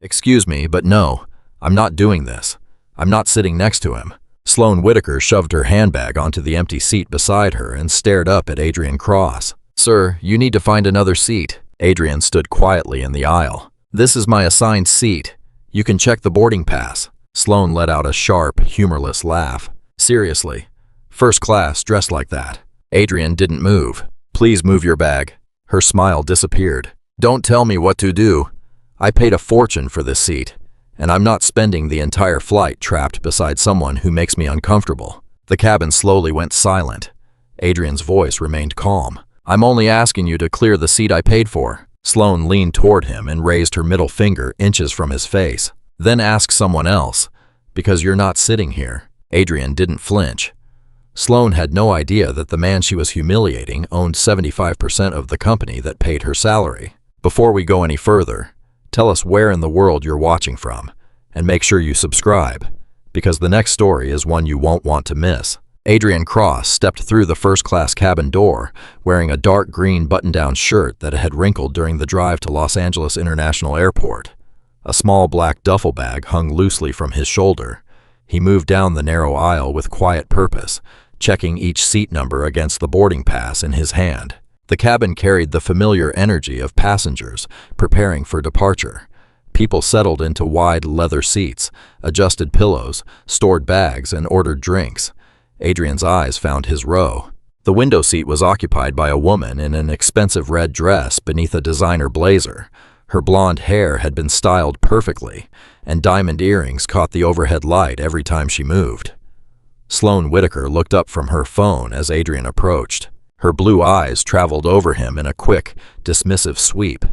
Excuse me, but no, I'm not doing this. I'm not sitting next to him. Sloane Whitaker shoved her handbag onto the empty seat beside her and stared up at Adrian Cross. Sir, you need to find another seat. Adrian stood quietly in the aisle. This is my assigned seat. You can check the boarding pass. Sloane let out a sharp, humorless laugh. Seriously, first class dressed like that. Adrian didn't move. Please move your bag. Her smile disappeared. Don't tell me what to do. I paid a fortune for this seat, and I'm not spending the entire flight trapped beside someone who makes me uncomfortable. The cabin slowly went silent. Adrian's voice remained calm. I'm only asking you to clear the seat I paid for. Sloane leaned toward him and raised her middle finger inches from his face. Then ask someone else, because you're not sitting here. Adrian didn't flinch. Sloane had no idea that the man she was humiliating owned 75% of the company that paid her salary. Before we go any further, tell us where in the world you're watching from, and make sure you subscribe, because the next story is one you won't want to miss. Adrian Cross stepped through the first-class cabin door, wearing a dark green button-down shirt that had wrinkled during the drive to Los Angeles International Airport. A small black duffel bag hung loosely from his shoulder. He moved down the narrow aisle with quiet purpose, checking each seat number against the boarding pass in his hand. The cabin carried the familiar energy of passengers preparing for departure. People settled into wide leather seats, adjusted pillows, stored bags, and ordered drinks. Adrian's eyes found his row. The window seat was occupied by a woman in an expensive red dress beneath a designer blazer. Her blonde hair had been styled perfectly, and diamond earrings caught the overhead light every time she moved. Sloane Whitaker looked up from her phone as Adrian approached. Her blue eyes traveled over him in a quick, dismissive sweep.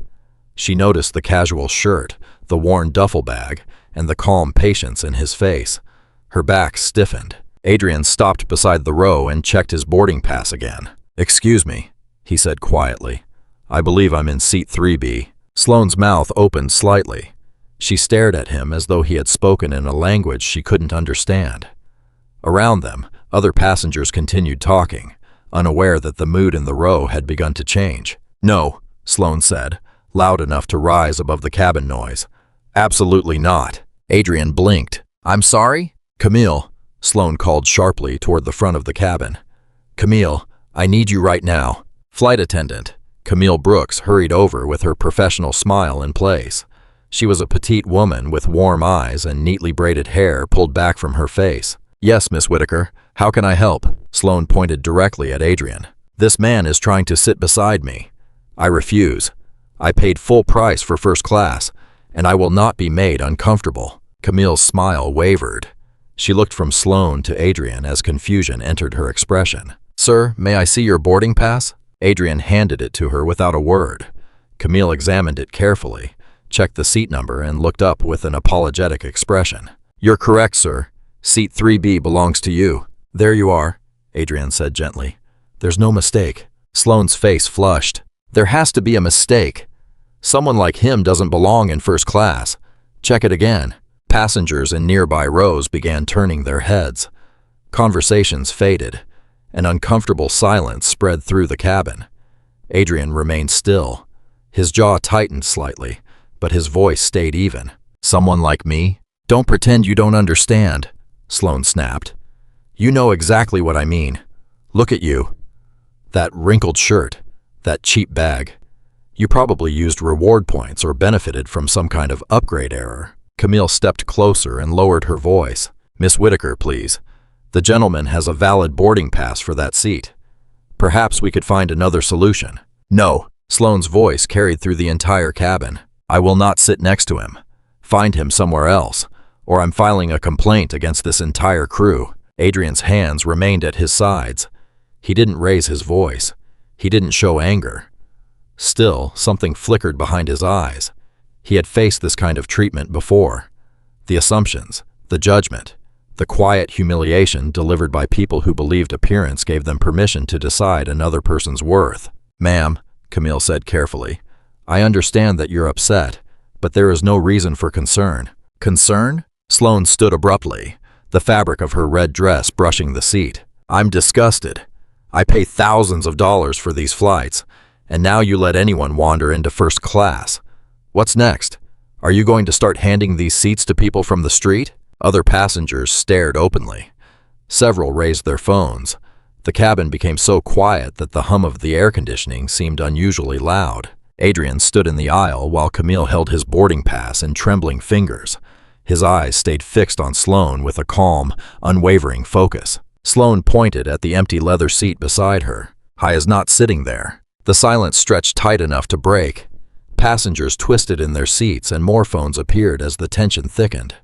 She noticed the casual shirt, the worn duffel bag, and the calm patience in his face. Her back stiffened. Adrian stopped beside the row and checked his boarding pass again. Excuse me, he said quietly. I believe I'm in seat 3B. Sloane's mouth opened slightly. She stared at him as though he had spoken in a language she couldn't understand. Around them, other passengers continued talking, unaware that the mood in the row had begun to change. No, Sloane said, loud enough to rise above the cabin noise. Absolutely not. Adrian blinked. I'm sorry? Camille, Sloane called sharply toward the front of the cabin. Camille, I need you right now. Flight attendant. Camille Brooks hurried over with her professional smile in place. She was a petite woman with warm eyes and neatly braided hair pulled back from her face. Yes, Miss Whitaker. How can I help? Sloane pointed directly at Adrian. This man is trying to sit beside me. I refuse. I paid full price for first class, and I will not be made uncomfortable. Camille's smile wavered. She looked from Sloane to Adrian as confusion entered her expression. Sir, may I see your boarding pass? Adrian handed it to her without a word. Camille examined it carefully, checked the seat number, and looked up with an apologetic expression. You're correct, sir. Seat 3B belongs to you. There you are, Adrian said gently. There's no mistake. Sloane's face flushed. There has to be a mistake. Someone like him doesn't belong in first class. Check it again. Passengers in nearby rows began turning their heads. Conversations faded. An uncomfortable silence spread through the cabin. Adrian remained still. His jaw tightened slightly, but his voice stayed even. Someone like me? Don't pretend you don't understand, Sloane snapped. You know exactly what I mean. Look at you. That wrinkled shirt, that cheap bag. You probably used reward points or benefited from some kind of upgrade error. Camille stepped closer and lowered her voice. Miss Whitaker, please. The gentleman has a valid boarding pass for that seat. Perhaps we could find another solution. No, Sloane's voice carried through the entire cabin. I will not sit next to him. Find him somewhere else, or I'm filing a complaint against this entire crew. Adrian's hands remained at his sides. He didn't raise his voice. He didn't show anger. Still, something flickered behind his eyes. He had faced this kind of treatment before. The assumptions, the judgment, the quiet humiliation delivered by people who believed appearance gave them permission to decide another person's worth. Ma'am, Camille said carefully, I understand that you're upset, but there is no reason for concern. Concern? Sloane stood abruptly, the fabric of her red dress brushing the seat. I'm disgusted. I pay thousands of dollars for these flights, and now you let anyone wander into first class. What's next? Are you going to start handing these seats to people from the street? Other passengers stared openly. Several raised their phones. The cabin became so quiet that the hum of the air conditioning seemed unusually loud. Adrian stood in the aisle while Camille held his boarding pass in trembling fingers. His eyes stayed fixed on Sloane with a calm, unwavering focus. Sloane pointed at the empty leather seat beside her. I is not sitting there. The silence stretched tight enough to break. Passengers twisted in their seats and more phones appeared as the tension thickened.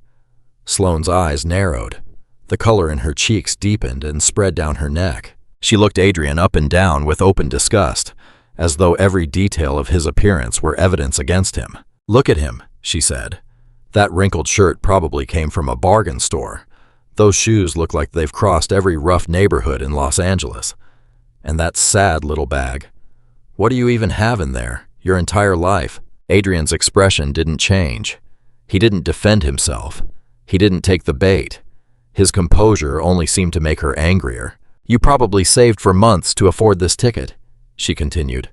Sloane's eyes narrowed. The color in her cheeks deepened and spread down her neck. She looked Adrian up and down with open disgust, as though every detail of his appearance were evidence against him. Look at him, she said. That wrinkled shirt probably came from a bargain store. Those shoes look like they've crossed every rough neighborhood in Los Angeles. And that sad little bag. What do you even have in there? Your entire life? Adrian's expression didn't change. He didn't defend himself. He didn't take the bait. His composure only seemed to make her angrier. You probably saved for months to afford this ticket, she continued.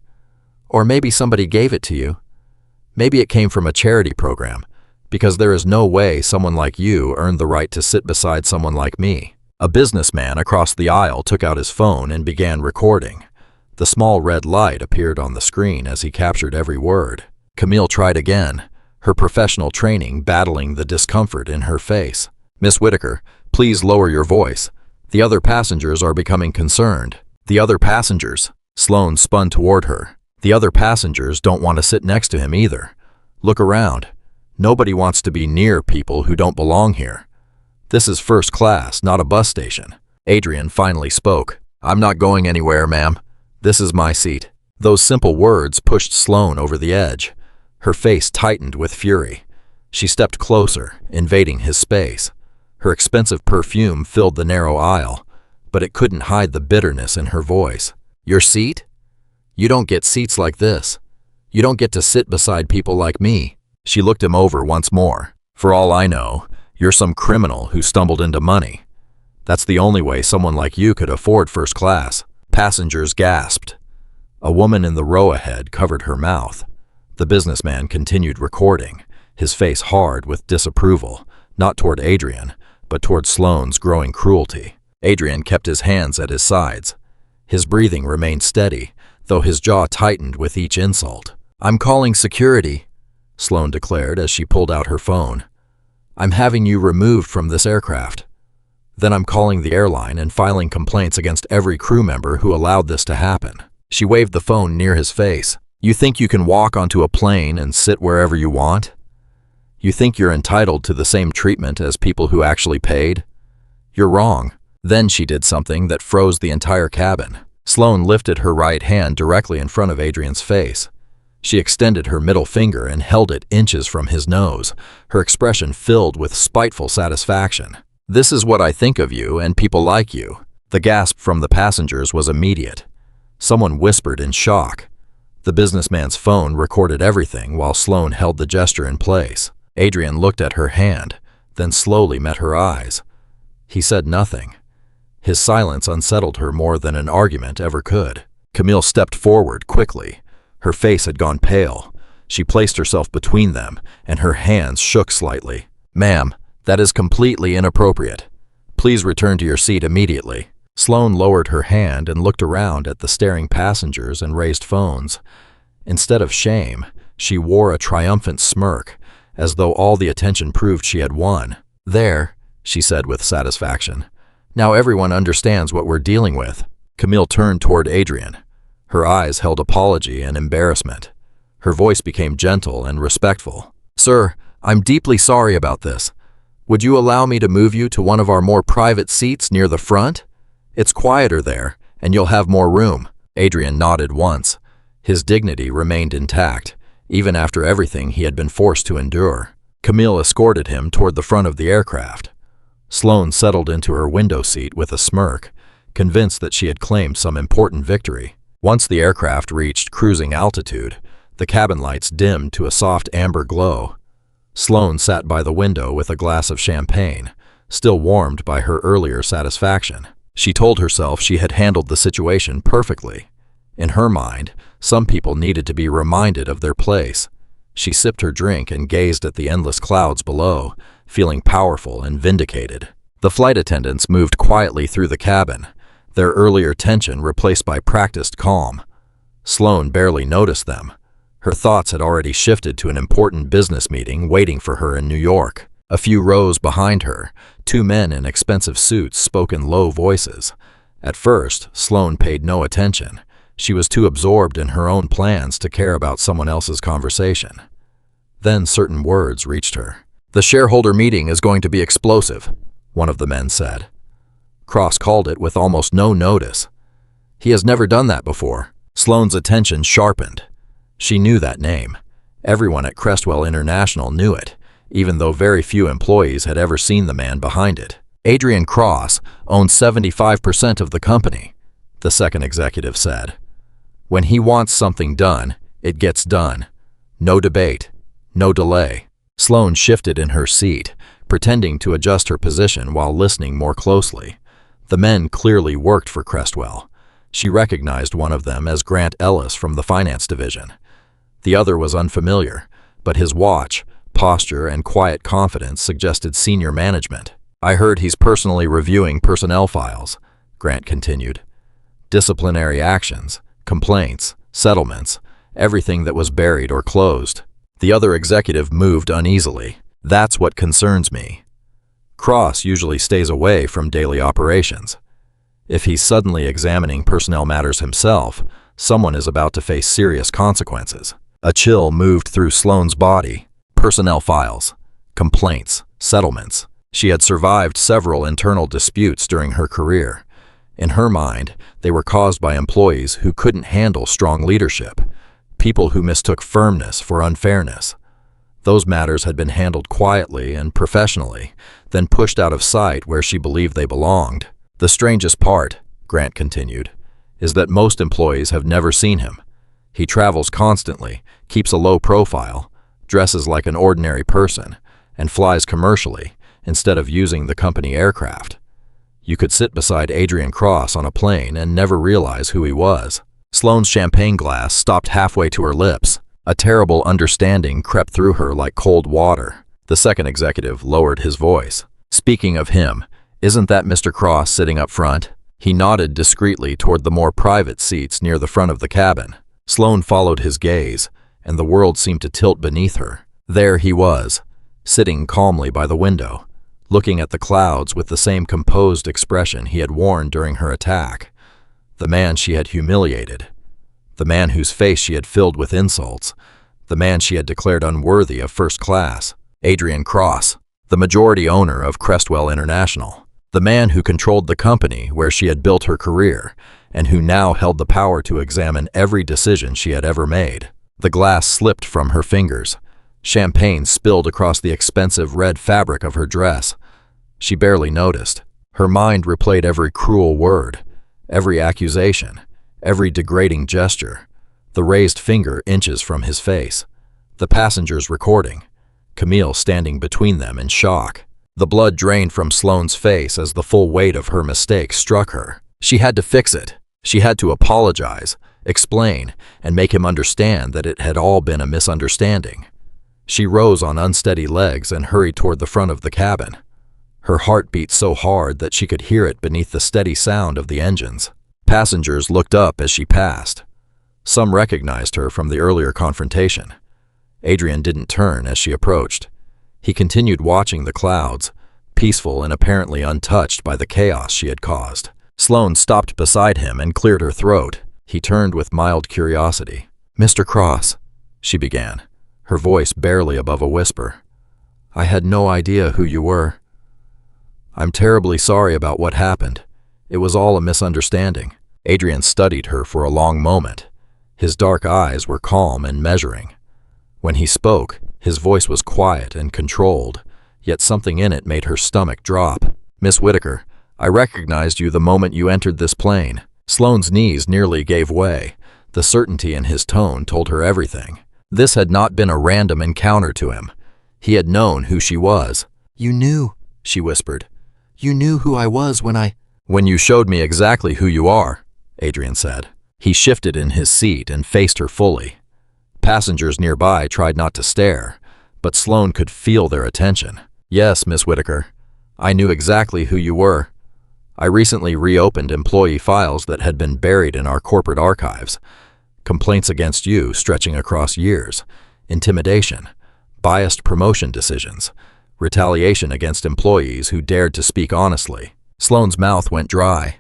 Or maybe somebody gave it to you. Maybe it came from a charity program, because there is no way someone like you earned the right to sit beside someone like me. A businessman across the aisle took out his phone and began recording. The small red light appeared on the screen as he captured every word. Camille tried again, her professional training battling the discomfort in her face. Miss Whitaker, please lower your voice. The other passengers are becoming concerned. The other passengers. Sloane spun toward her. The other passengers don't want to sit next to him either. Look around. Nobody wants to be near people who don't belong here. This is first class, not a bus station. Adrian finally spoke. I'm not going anywhere, ma'am. This is my seat. Those simple words pushed Sloane over the edge. Her face tightened with fury. She stepped closer, invading his space. Her expensive perfume filled the narrow aisle, but it couldn't hide the bitterness in her voice. Your seat? You don't get seats like this. You don't get to sit beside people like me. She looked him over once more. For all I know, you're some criminal who stumbled into money. That's the only way someone like you could afford first class. Passengers gasped. A woman in the row ahead covered her mouth. The businessman continued recording, his face hard with disapproval, not toward Adrian, but toward Sloane's growing cruelty. Adrian kept his hands at his sides. His breathing remained steady, though his jaw tightened with each insult. I'm calling security, Sloane declared as she pulled out her phone. I'm having you removed from this aircraft. Then I'm calling the airline and filing complaints against every crew member who allowed this to happen. She waved the phone near his face. You think you can walk onto a plane and sit wherever you want? You think you're entitled to the same treatment as people who actually paid? You're wrong. Then she did something that froze the entire cabin. Sloane lifted her right hand directly in front of Adrian's face. She extended her middle finger and held it inches from his nose, her expression filled with spiteful satisfaction. This is what I think of you and people like you. The gasp from the passengers was immediate. Someone whispered in shock. The businessman's phone recorded everything while Sloane held the gesture in place. Adrian looked at her hand, then slowly met her eyes. He said nothing. His silence unsettled her more than an argument ever could. Camille stepped forward quickly. Her face had gone pale. She placed herself between them, and her hands shook slightly. Ma'am, that is completely inappropriate. Please return to your seat immediately. Sloane lowered her hand and looked around at the staring passengers and raised phones. Instead of shame, she wore a triumphant smirk, as though all the attention proved she had won. There, she said with satisfaction. Now everyone understands what we're dealing with. Camille turned toward Adrian. Her eyes held apology and embarrassment. Her voice became gentle and respectful. Sir, I'm deeply sorry about this. Would you allow me to move you to one of our more private seats near the front? It's quieter there, and you'll have more room. Adrian nodded once. His dignity remained intact, even after everything he had been forced to endure. Camille escorted him toward the front of the aircraft. Sloane settled into her window seat with a smirk, convinced that she had claimed some important victory. Once the aircraft reached cruising altitude, the cabin lights dimmed to a soft amber glow. Sloane sat by the window with a glass of champagne, still warmed by her earlier satisfaction. She told herself she had handled the situation perfectly. In her mind, some people needed to be reminded of their place. She sipped her drink and gazed at the endless clouds below, feeling powerful and vindicated. The flight attendants moved quietly through the cabin, their earlier tension replaced by practiced calm. Sloane barely noticed them. Her thoughts had already shifted to an important business meeting waiting for her in New York. A few rows behind her, two men in expensive suits spoke in low voices. At first, Sloane paid no attention. She was too absorbed in her own plans to care about someone else's conversation. Then certain words reached her. "The shareholder meeting is going to be explosive," one of the men said. Cross called it with almost no notice. He has never done that before. Sloane's attention sharpened. She knew that name. Everyone at Crestwell International knew it, even though very few employees had ever seen the man behind it. Adrian Cross owned 75% of the company, the second executive said. When he wants something done, it gets done. No debate, no delay. Sloane shifted in her seat, pretending to adjust her position while listening more closely. The men clearly worked for Crestwell. She recognized one of them as Grant Ellis from the finance division. The other was unfamiliar, but his watch, posture, and quiet confidence suggested senior management. "I heard he's personally reviewing personnel files," Grant continued. "Disciplinary actions, complaints, settlements, everything that was buried or closed." The other executive moved uneasily. "That's what concerns me. Cross usually stays away from daily operations. If he's suddenly examining personnel matters himself, someone is about to face serious consequences." A chill moved through Sloane's body. Personnel files, complaints, settlements. She had survived several internal disputes during her career. In her mind, they were caused by employees who couldn't handle strong leadership, people who mistook firmness for unfairness. Those matters had been handled quietly and professionally, then pushed out of sight where she believed they belonged. "The strangest part," Grant continued, "is that most employees have never seen him. He travels constantly, keeps a low profile, dresses like an ordinary person, and flies commercially instead of using the company aircraft. You could sit beside Adrian Cross on a plane and never realize who he was." Sloane's champagne glass stopped halfway to her lips. A terrible understanding crept through her like cold water. The second executive lowered his voice. "Speaking of him, isn't that Mr. Cross sitting up front?" He nodded discreetly toward the more private seats near the front of the cabin. Sloane followed his gaze, and the world seemed to tilt beneath her. There he was, sitting calmly by the window, looking at the clouds with the same composed expression he had worn during her attack. The man she had humiliated. The man whose face she had filled with insults. The man she had declared unworthy of first class. Adrian Cross, the majority owner of Crestwell International. The man who controlled the company where she had built her career, and who now held the power to examine every decision she had ever made. The glass slipped from her fingers. Champagne spilled across the expensive red fabric of her dress. She barely noticed. Her mind replayed every cruel word, every accusation, every degrading gesture, the raised finger inches from his face, the passengers recording, Camille standing between them in shock. The blood drained from Sloane's face as the full weight of her mistake struck her. She had to fix it. She had to apologize, explain, and make him understand that it had all been a misunderstanding. She rose on unsteady legs and hurried toward the front of the cabin. Her heart beat so hard that she could hear it beneath the steady sound of the engines. Passengers looked up as she passed. Some recognized her from the earlier confrontation. Adrian didn't turn as she approached. He continued watching the clouds, peaceful and apparently untouched by the chaos she had caused. Sloane stopped beside him and cleared her throat. He turned with mild curiosity. "Mr. Cross," she began, her voice barely above a whisper. "I had no idea who you were. I'm terribly sorry about what happened. It was all a misunderstanding." Adrian studied her for a long moment. His dark eyes were calm and measuring. When he spoke, his voice was quiet and controlled, yet something in it made her stomach drop. "Miss Whitaker, I recognized you the moment you entered this plane." Sloane's knees nearly gave way. The certainty in his tone told her everything. This had not been a random encounter to him. He had known who she was. "You knew," she whispered. "You knew who I was when you showed me exactly who you are," Adrian said. He shifted in his seat and faced her fully. Passengers nearby tried not to stare, but Sloane could feel their attention. Yes, Miss Whitaker. I knew exactly who you were. I recently reopened employee files that had been buried in our corporate archives. Complaints against you stretching across years, intimidation, biased promotion decisions, retaliation against employees who dared to speak honestly. Sloane's mouth went dry.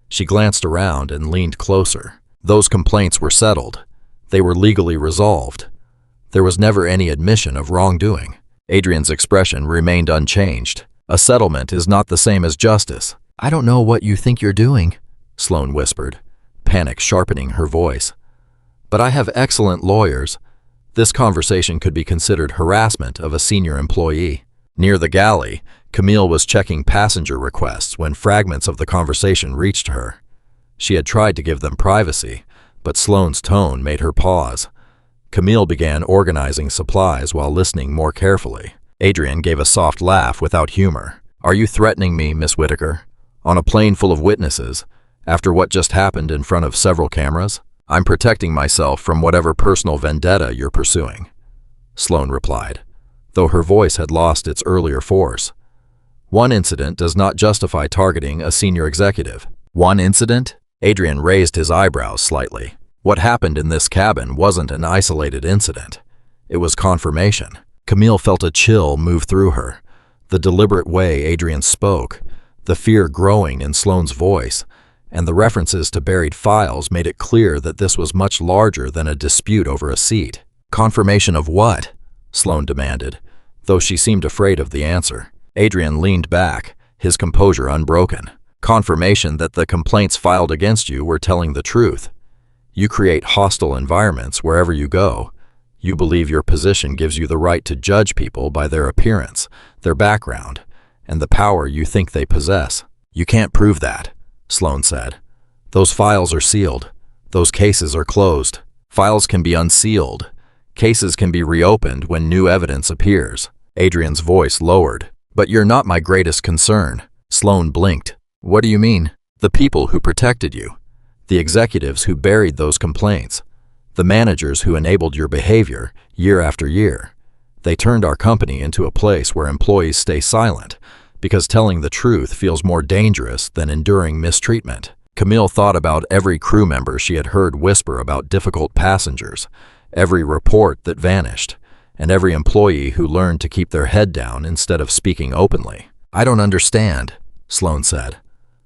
She glanced around and leaned closer. Those complaints were settled. They were legally resolved. There was never any admission of wrongdoing. Adrian's expression remained unchanged. A settlement is not the same as justice. I don't know what you think you're doing, Sloane whispered, panic sharpening her voice. But I have excellent lawyers. This conversation could be considered harassment of a senior employee. Near the galley, Camille was checking passenger requests when fragments of the conversation reached her. She had tried to give them privacy, but Sloane's tone made her pause. Camille began organizing supplies while listening more carefully. Adrian gave a soft laugh without humor. Are you threatening me, Miss Whitaker? On a plane full of witnesses, after what just happened in front of several cameras? I'm protecting myself from whatever personal vendetta you're pursuing, Sloane replied, though her voice had lost its earlier force. One incident does not justify targeting a senior executive. One incident? Adrian raised his eyebrows slightly. What happened in this cabin wasn't an isolated incident. It was confirmation. Camille felt a chill move through her. The deliberate way Adrian spoke, the fear growing in Sloane's voice, and the references to buried files made it clear that this was much larger than a dispute over a seat. Confirmation of what? Sloane demanded, though she seemed afraid of the answer. Adrian leaned back, his composure unbroken. Confirmation that the complaints filed against you were telling the truth. You create hostile environments wherever you go. You believe your position gives you the right to judge people by their appearance, their background, and the power you think they possess. You can't prove that, Sloane said. Those files are sealed. Those cases are closed. Files can be unsealed. Cases can be reopened when new evidence appears. Adrian's voice lowered. But you're not my greatest concern. Sloane blinked. What do you mean? The people who protected you. The executives who buried those complaints. The managers who enabled your behavior year after year. They turned our company into a place where employees stay silent because telling the truth feels more dangerous than enduring mistreatment. Camille thought about every crew member she had heard whisper about difficult passengers, every report that vanished, and every employee who learned to keep their head down instead of speaking openly. I don't understand, Sloane said.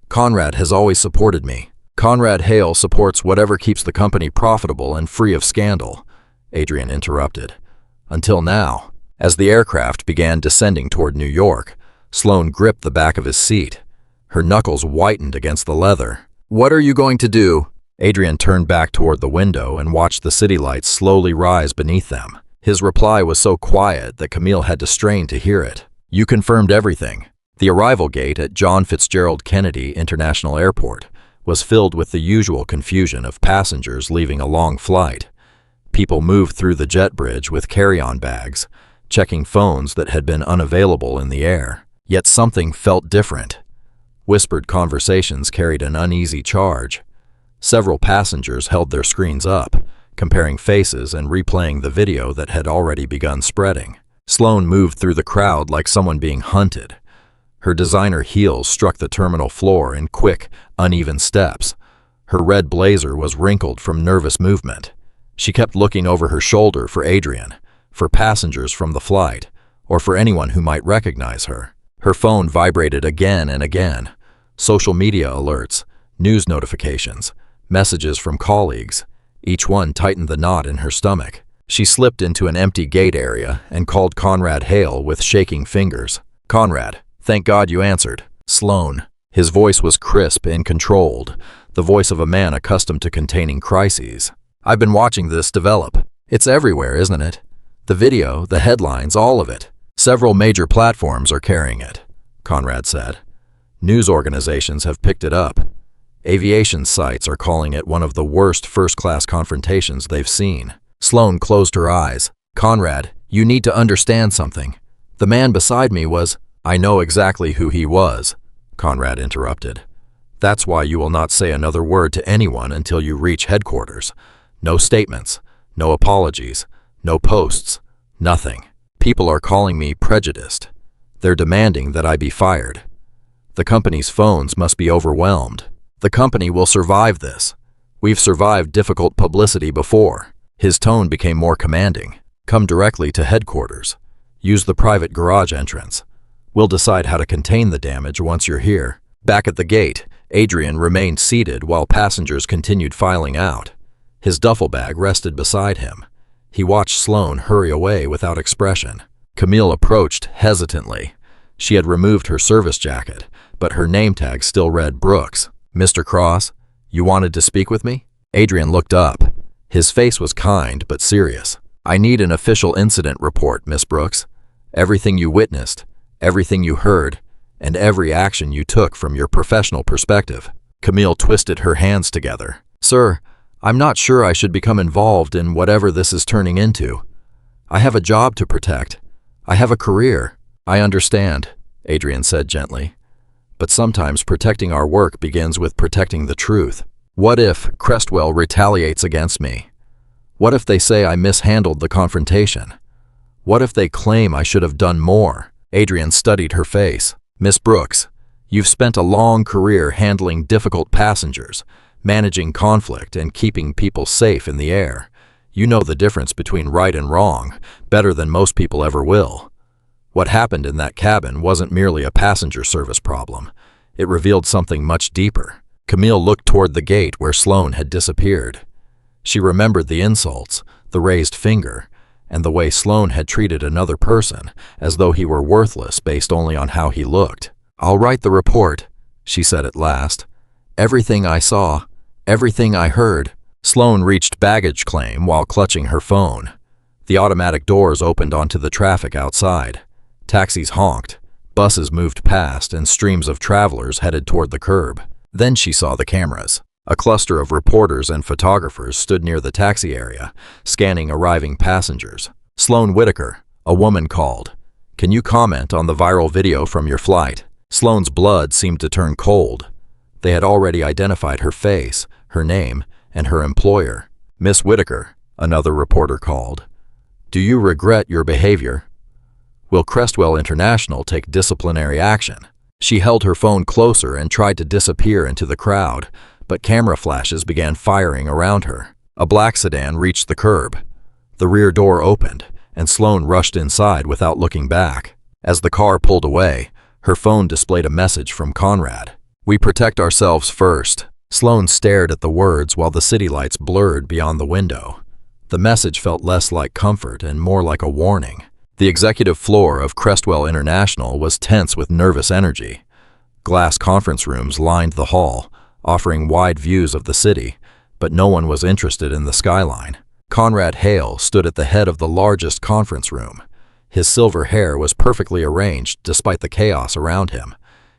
Conrad has always supported me. Conrad Hale supports whatever keeps the company profitable and free of scandal, Adrian interrupted. Until now. As the aircraft began descending toward New York, Sloane gripped the back of his seat. Her knuckles whitened against the leather. What are you going to do? Adrian turned back toward the window and watched the city lights slowly rise beneath them. His reply was so quiet that Camille had to strain to hear it. You confirmed everything. The arrival gate at John Fitzgerald Kennedy International Airport was filled with the usual confusion of passengers leaving a long flight. People moved through the jet bridge with carry-on bags, checking phones that had been unavailable in the air. Yet something felt different. Whispered conversations carried an uneasy charge. Several passengers held their screens up, comparing faces and replaying the video that had already begun spreading. Sloane moved through the crowd like someone being hunted. Her designer heels struck the terminal floor in quick, uneven steps. Her red blazer was wrinkled from nervous movement. She kept looking over her shoulder for Adrian, for passengers from the flight, or for anyone who might recognize her. Her phone vibrated again and again. Social media alerts, news notifications, messages from colleagues. Each one tightened the knot in her stomach. She slipped into an empty gate area and called Conrad Hale with shaking fingers. Conrad, thank God you answered. Sloane. His voice was crisp and controlled, the voice of a man accustomed to containing crises. I've been watching this develop. It's everywhere, isn't it? The video, the headlines, all of it. Several major platforms are carrying it, Conrad said. News organizations have picked it up. Aviation sites are calling it one of the worst first-class confrontations they've seen. Sloane closed her eyes. Conrad, you need to understand something. The man beside me was— I know exactly who he was, Conrad interrupted. That's why you will not say another word to anyone until you reach headquarters. No statements, No apologies, no posts, nothing. People are calling me prejudiced. They're demanding that I be fired. The company's phones must be overwhelmed. The company will survive this. We've survived difficult publicity before. His tone became more commanding. Come directly to headquarters. Use the private garage entrance. We'll decide how to contain the damage once you're here. Back at the gate, Adrian remained seated while passengers continued filing out. His duffel bag rested beside him. He watched Sloane hurry away without expression. Camille approached hesitantly. She had removed her service jacket, but her name tag still read Brooks. "Mr. Cross, you wanted to speak with me?" Adrian looked up. His face was kind but serious. "I need an official incident report, Miss Brooks. Everything you witnessed, everything you heard, and every action you took from your professional perspective." Camille twisted her hands together. "Sir, I'm not sure I should become involved in whatever this is turning into. I have a job to protect. I have a career." "I understand," Adrian said gently. "But sometimes protecting our work begins with protecting the truth. What if Crestwell retaliates against me? What if they say I mishandled the confrontation? What if they claim I should have done more?" Adrian studied her face. "Miss Brooks, you've spent a long career handling difficult passengers, managing conflict, and keeping people safe in the air. You know the difference between right and wrong better than most people ever will. What happened in that cabin wasn't merely a passenger service problem. It revealed something much deeper." Camille looked toward the gate where Sloane had disappeared. She remembered the insults, the raised finger, and the way Sloane had treated another person, as though he were worthless based only on how he looked. "I'll write the report," she said at last. "Everything I saw, everything I heard." Sloane reached baggage claim while clutching her phone. The automatic doors opened onto the traffic outside. Taxis honked, buses moved past, and streams of travelers headed toward the curb. Then she saw the cameras. A cluster of reporters and photographers stood near the taxi area, scanning arriving passengers. "Sloane Whitaker," a woman called. "Can you comment on the viral video from your flight?" Sloane's blood seemed to turn cold. They had already identified her face, her name, and her employer. "Miss Whitaker," another reporter called. "Do you regret your behavior? Will Crestwell International take disciplinary action?" She held her phone closer and tried to disappear into the crowd, but camera flashes began firing around her. A black sedan reached the curb. The rear door opened, and Sloane rushed inside without looking back. As the car pulled away, her phone displayed a message from Conrad. "We protect ourselves first." Sloane stared at the words while the city lights blurred beyond the window. The message felt less like comfort and more like a warning. The executive floor of Crestwell International was tense with nervous energy. Glass conference rooms lined the hall, offering wide views of the city, but no one was interested in the skyline. Conrad Hale stood at the head of the largest conference room. His silver hair was perfectly arranged despite the chaos around him.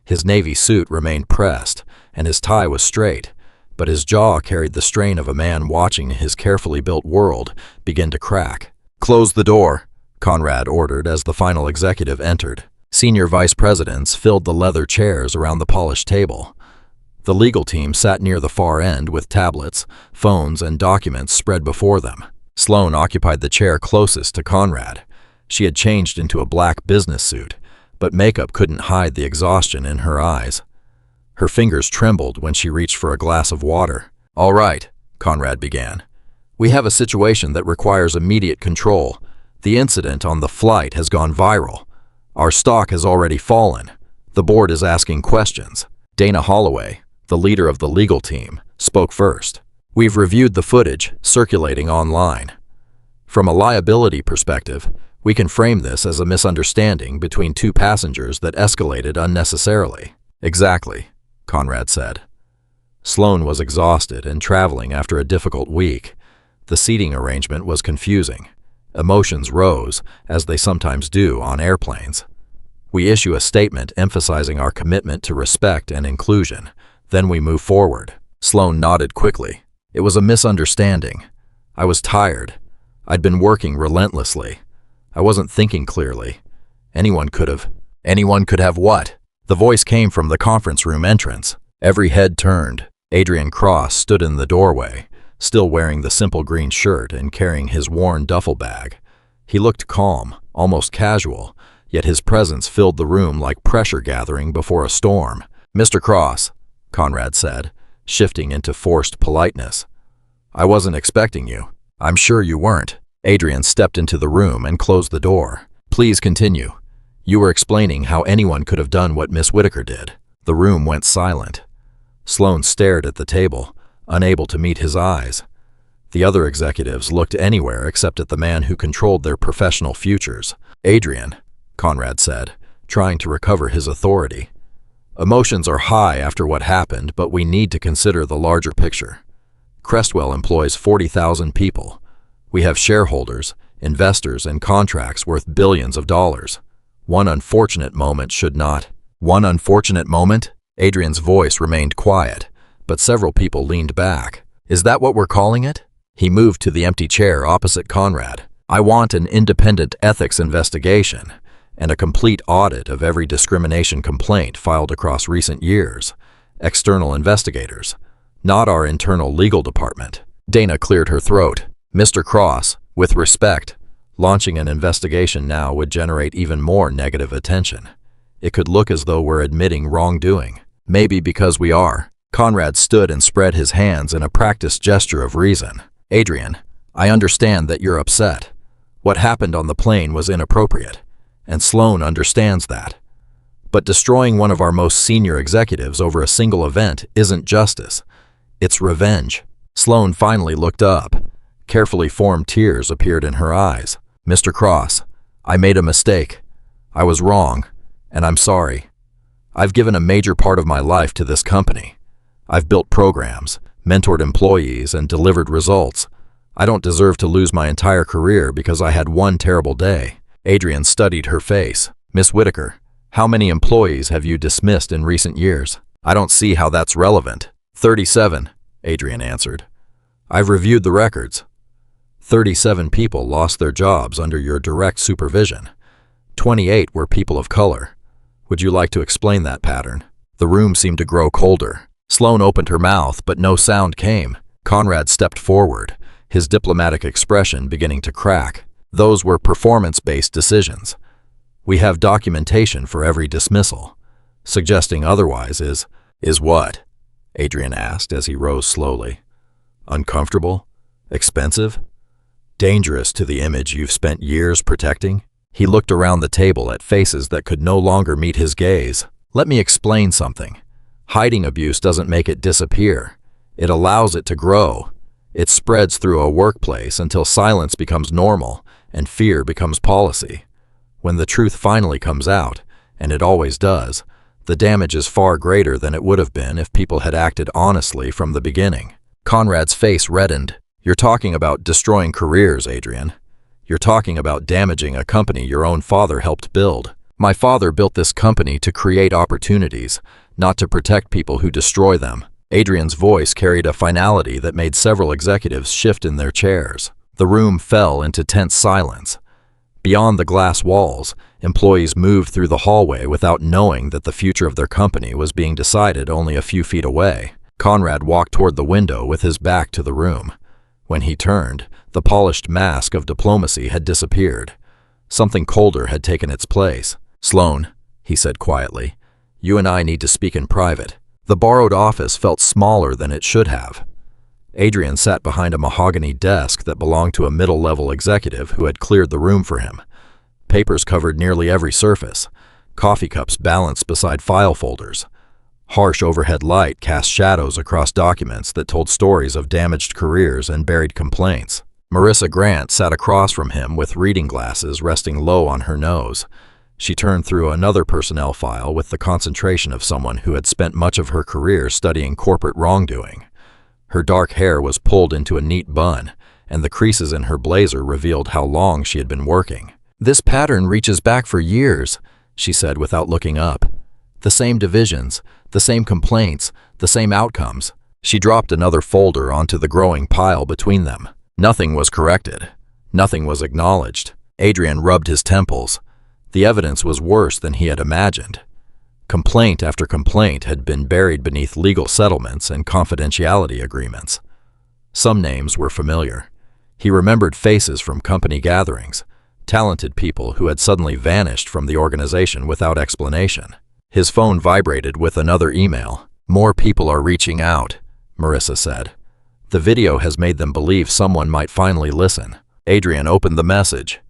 His navy suit remained pressed, and his tie was straight, but his jaw carried the strain of a man watching his carefully built world begin to crack. "Close the door," Conrad ordered as the final executive entered. Senior vice presidents filled the leather chairs around the polished table. The legal team sat near the far end with tablets, phones, and documents spread before them. Sloane occupied the chair closest to Conrad. She had changed into a black business suit, but makeup couldn't hide the exhaustion in her eyes. Her fingers trembled when she reached for a glass of water. "All right," Conrad began. "We have a situation that requires immediate control. The incident on the flight has gone viral. Our stock has already fallen. The board is asking questions." Dana Holloway, the leader of the legal team, spoke first. "We've reviewed the footage circulating online. From a liability perspective, we can frame this as a misunderstanding between two passengers that escalated unnecessarily." "Exactly," Conrad said. Sloane was exhausted and traveling after a difficult week. The seating arrangement was confusing. Emotions rose, as they sometimes do on airplanes. "We issue a statement emphasizing our commitment to respect and inclusion. Then we move forward." Sloane nodded quickly. "It was a misunderstanding. I was tired. I'd been working relentlessly. I wasn't thinking clearly. Anyone could have." "Anyone could have what?" The voice came from the conference room entrance. Every head turned. Adrian Cross stood in the doorway, still wearing the simple green shirt and carrying his worn duffel bag. He looked calm, almost casual, yet his presence filled the room like pressure gathering before a storm. "Mr. Cross," Conrad said, shifting into forced politeness. "I wasn't expecting you." "I'm sure you weren't." Adrian stepped into the room and closed the door. "Please continue. You were explaining how anyone could have done what Miss Whitaker did." The room went silent. Sloane stared at the table, unable to meet his eyes. The other executives looked anywhere except at the man who controlled their professional futures. "Adrian," Conrad said, trying to recover his authority. "Emotions are high after what happened, but we need to consider the larger picture. Crestwell employs 40,000 people. We have shareholders, investors, and contracts worth billions of dollars. One unfortunate moment should not—" "One unfortunate moment?" Adrian's voice remained quiet, but several people leaned back. "Is that what we're calling it?" He moved to the empty chair opposite Conrad. "I want an independent ethics investigation and a complete audit of every discrimination complaint filed across recent years. External investigators, not our internal legal department." Dana cleared her throat. "Mr. Cross, with respect, launching an investigation now would generate even more negative attention. It could look as though we're admitting wrongdoing. Maybe because we are." Conrad stood and spread his hands in a practiced gesture of reason. "Adrian, I understand that you're upset. What happened on the plane was inappropriate, and Sloane understands that. But destroying one of our most senior executives over a single event isn't justice. It's revenge." Sloane finally looked up. Carefully formed tears appeared in her eyes. "Mr. Cross, I made a mistake. I was wrong, and I'm sorry. I've given a major part of my life to this company. I've built programs, mentored employees, and delivered results. I don't deserve to lose my entire career because I had one terrible day." Adrian studied her face. "Miss Whitaker, how many employees have you dismissed in recent years?" "I don't see how that's relevant." 37, Adrian answered. "I've reviewed the records. 37 people lost their jobs under your direct supervision. 28 were people of color. Would you like to explain that pattern?" The room seemed to grow colder. Sloane opened her mouth, but no sound came. Conrad stepped forward, his diplomatic expression beginning to crack. "Those were performance-based decisions. We have documentation for every dismissal. Suggesting otherwise is what?" Adrian asked as he rose slowly. "Uncomfortable? Expensive? Dangerous to the image you've spent years protecting?" He looked around the table at faces that could no longer meet his gaze. "Let me explain something. Hiding abuse doesn't make it disappear. It allows it to grow. It spreads through a workplace until silence becomes normal and fear becomes policy. When the truth finally comes out, and it always does, the damage is far greater than it would have been if people had acted honestly from the beginning." Conrad's face reddened. "You're talking about destroying careers, Adrian. You're talking about damaging a company your own father helped build." "My father built this company to create opportunities, not to protect people who destroy them." Adrian's voice carried a finality that made several executives shift in their chairs. The room fell into tense silence. Beyond the glass walls, employees moved through the hallway without knowing that the future of their company was being decided only a few feet away. Conrad walked toward the window with his back to the room. When he turned, the polished mask of diplomacy had disappeared. Something colder had taken its place. "Sloane," he said quietly, "you and I need to speak in private." The borrowed office felt smaller than it should have. Adrian sat behind a mahogany desk that belonged to a middle-level executive who had cleared the room for him. Papers covered nearly every surface, coffee cups balanced beside file folders. Harsh overhead light cast shadows across documents that told stories of damaged careers and buried complaints. Marissa Grant sat across from him with reading glasses resting low on her nose. She turned through another personnel file with the concentration of someone who had spent much of her career studying corporate wrongdoing. Her dark hair was pulled into a neat bun, and the creases in her blazer revealed how long she had been working. "This pattern reaches back for years," she said without looking up. "The same divisions, the same complaints, the same outcomes." She dropped another folder onto the growing pile between them. Nothing was corrected. Nothing was acknowledged. Adrian rubbed his temples. The evidence was worse than he had imagined. Complaint after complaint had been buried beneath legal settlements and confidentiality agreements. Some names were familiar. He remembered faces from company gatherings, talented people who had suddenly vanished from the organization without explanation. His phone vibrated with another email. "More people are reaching out," Marissa said. "The video has made them believe someone might finally listen." Adrian opened the message.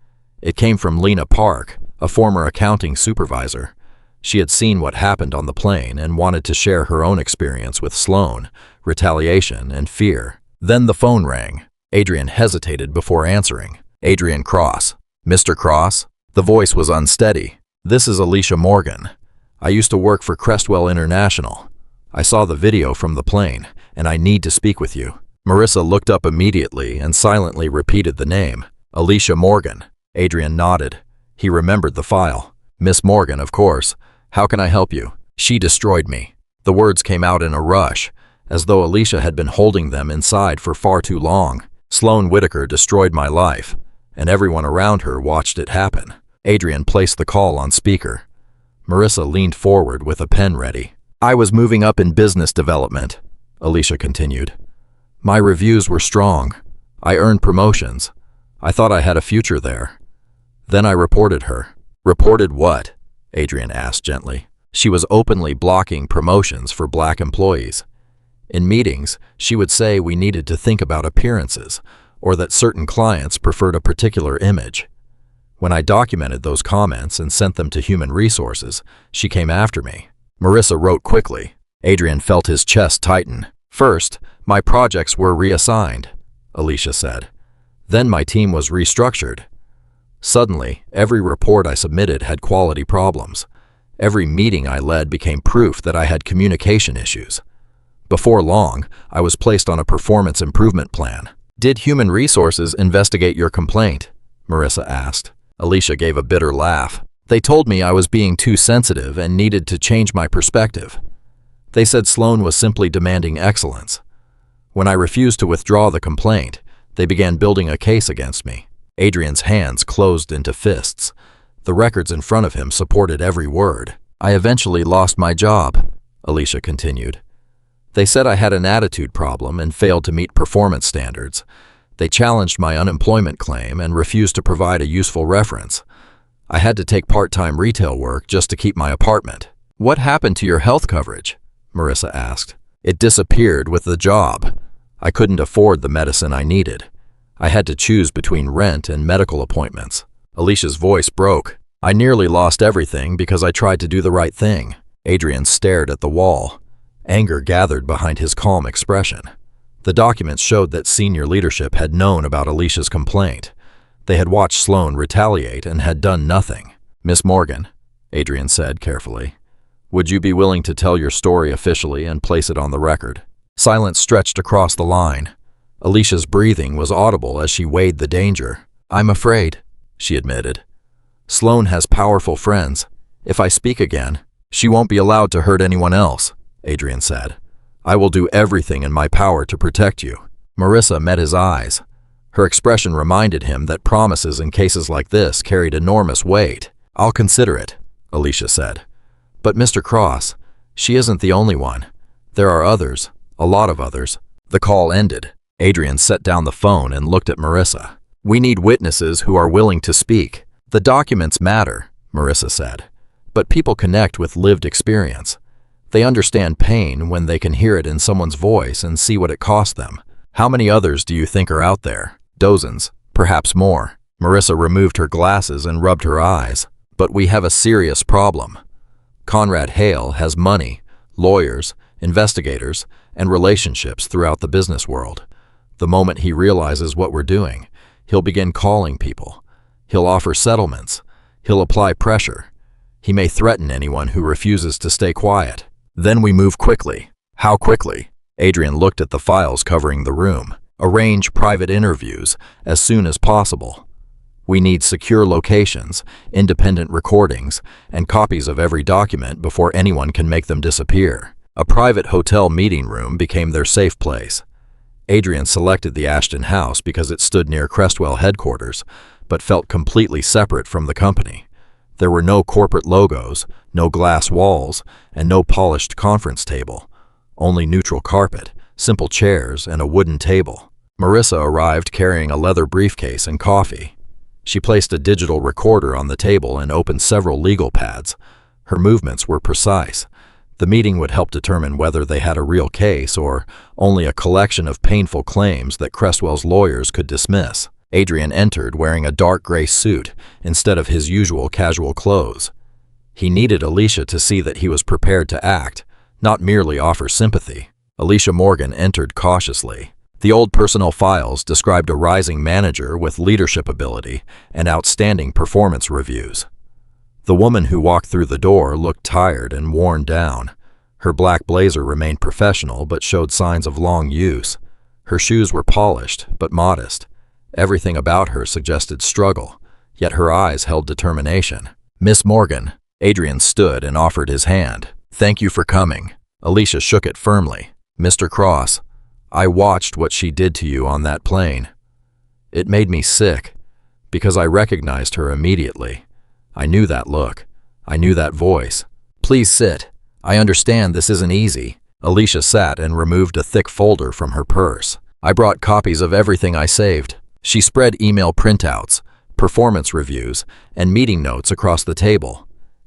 It came from Lena Park, a former accounting supervisor. She had seen what happened on the plane and wanted to share her own experience with Sloan, retaliation, and fear. Then the phone rang. Adrian hesitated before answering. "Adrian Cross." "Mr. Cross?" The voice was unsteady. "This is Alicia Morgan. I used to work for Crestwell International. I saw the video from the plane, and I need to speak with you." Marissa looked up immediately and silently repeated the name. "Alicia Morgan." Adrian nodded. He remembered the file. "Miss Morgan, of course. How can I help you?" "She destroyed me." The words came out in a rush, as though Alicia had been holding them inside for far too long. "Sloan Whitaker destroyed my life, and everyone around her watched it happen." Adrian placed the call on speaker. Marissa leaned forward with a pen ready. "I was moving up in business development," Alicia continued. "My reviews were strong. I earned promotions. I thought I had a future there. Then I reported her." "Reported what?" Adrian asked gently. "She was openly blocking promotions for black employees. In meetings, she would say we needed to think about appearances, or that certain clients preferred a particular image. When I documented those comments and sent them to Human Resources, she came after me." Marissa wrote quickly. Adrian felt his chest tighten. "First, my projects were reassigned," Alicia said. "Then my team was restructured. Suddenly, every report I submitted had quality problems. Every meeting I led became proof that I had communication issues. Before long, I was placed on a performance improvement plan." "Did Human Resources investigate your complaint?" Marissa asked. Alicia gave a bitter laugh. "They told me I was being too sensitive and needed to change my perspective. They said Sloan was simply demanding excellence. When I refused to withdraw the complaint, they began building a case against me." Adrian's hands closed into fists. The records in front of him supported every word. "I eventually lost my job," Alicia continued. "They said I had an attitude problem and failed to meet performance standards. They challenged my unemployment claim and refused to provide a useful reference. I had to take part-time retail work just to keep my apartment." "What happened to your health coverage?" Marissa asked. "It disappeared with the job. I couldn't afford the medicine I needed. I had to choose between rent and medical appointments." Alicia's voice broke. "I nearly lost everything because I tried to do the right thing." Adrian stared at the wall. Anger gathered behind his calm expression. The documents showed that senior leadership had known about Alicia's complaint. They had watched Sloan retaliate and had done nothing. "Miss Morgan," Adrian said carefully, "would you be willing to tell your story officially and place it on the record?" Silence stretched across the line. Alicia's breathing was audible as she weighed the danger. "I'm afraid," she admitted. "Sloan has powerful friends. If I speak again, she won't be allowed to hurt anyone else," Adrian said. "I will do everything in my power to protect you." Marissa met his eyes. Her expression reminded him that promises in cases like this carried enormous weight. "I'll consider it," Alicia said. "But Mr. Cross, she isn't the only one. There are others, a lot of others." The call ended. Adrian set down the phone and looked at Marissa. "We need witnesses who are willing to speak." "The documents matter," Marissa said, "but people connect with lived experience. They understand pain when they can hear it in someone's voice and see what it cost them." "How many others do you think are out there?" "Dozens, perhaps more." Marissa removed her glasses and rubbed her eyes. "But we have a serious problem. Conrad Hale has money, lawyers, investigators, and relationships throughout the business world. The moment he realizes what we're doing, he'll begin calling people. He'll offer settlements. He'll apply pressure. He may threaten anyone who refuses to stay quiet. Then we move quickly." "How quickly?" Adrian looked at the files covering the room. "Arrange private interviews as soon as possible. We need secure locations, independent recordings, and copies of every document before anyone can make them disappear." A private hotel meeting room became their safe place. Adrian selected the Ashton House because it stood near Crestwell headquarters, but felt completely separate from the company. There were no corporate logos, no glass walls, and no polished conference table. Only neutral carpet, simple chairs, and a wooden table. Marissa arrived carrying a leather briefcase and coffee. She placed a digital recorder on the table and opened several legal pads. Her movements were precise. The meeting would help determine whether they had a real case or only a collection of painful claims that Cresswell's lawyers could dismiss. Adrian entered wearing a dark gray suit instead of his usual casual clothes. He needed Alicia to see that he was prepared to act, not merely offer sympathy. Alicia Morgan entered cautiously. The old personnel files described a rising manager with leadership ability and outstanding performance reviews. The woman who walked through the door looked tired and worn down. Her black blazer remained professional but showed signs of long use. Her shoes were polished but modest. Everything about her suggested struggle, yet her eyes held determination. "Miss Morgan." Adrian stood and offered his hand. "Thank you for coming." Alicia shook it firmly. "Mr. Cross, I watched what she did to you on that plane. It made me sick, because I recognized her immediately. I knew that look. I knew that voice. Please sit. I understand this isn't easy." Alicia sat and removed a thick folder from her purse. "I brought copies of everything I saved." She spread email printouts, performance reviews, and meeting notes across the table.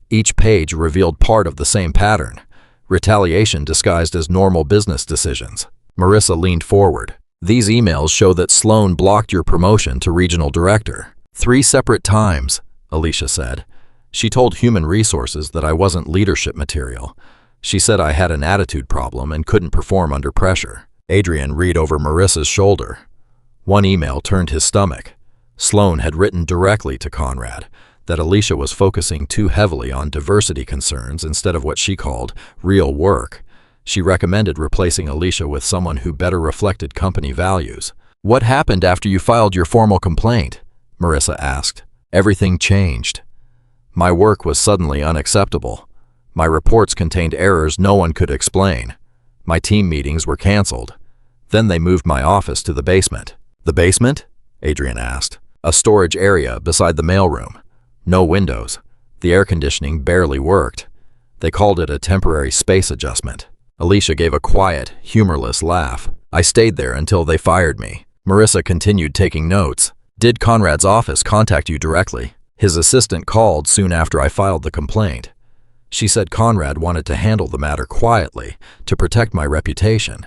Each page revealed part of the same pattern: retaliation disguised as normal business decisions. Marissa leaned forward. "These emails show that Sloan blocked your promotion to regional director 3 separate times," Alicia said. "She told Human Resources that I wasn't leadership material. She said I had an attitude problem and couldn't perform under pressure." Adrian read over Marissa's shoulder. One email turned his stomach. Sloan had written directly to Conrad that Alicia was focusing too heavily on diversity concerns instead of what she called real work. She recommended replacing Alicia with someone who better reflected company values. "What happened after you filed your formal complaint?" Marissa asked. "Everything changed. My work was suddenly unacceptable. My reports contained errors no one could explain. My team meetings were canceled. Then they moved my office to the basement." "The basement?" Adrian asked. "A storage area beside the mailroom. No windows. The air conditioning barely worked. They called it a temporary space adjustment." Alicia gave a quiet, humorless laugh. "I stayed there until they fired me." Marissa continued taking notes. "Did Conrad's office contact you directly?" "His assistant called soon after I filed the complaint. She said Conrad wanted to handle the matter quietly to protect my reputation.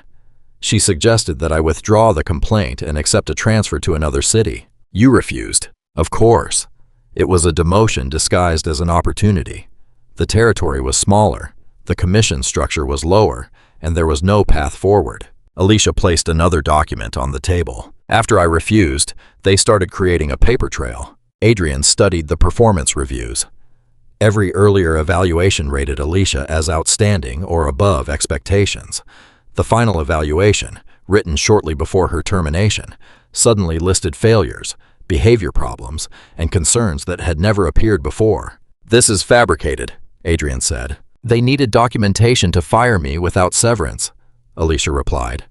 She suggested that I withdraw the complaint and accept a transfer to another city." "You refused?" "Of course. It was a demotion disguised as an opportunity. The territory was smaller, the commission structure was lower, and there was no path forward." Alicia placed another document on the table. "After I refused, they started creating a paper trail." Adrian studied the performance reviews. Every earlier evaluation rated Alicia as outstanding or above expectations. The final evaluation, written shortly before her termination, suddenly listed failures, behavior problems, and concerns that had never appeared before. "This is fabricated," Adrian said. "They needed documentation to fire me without severance," Alicia replied.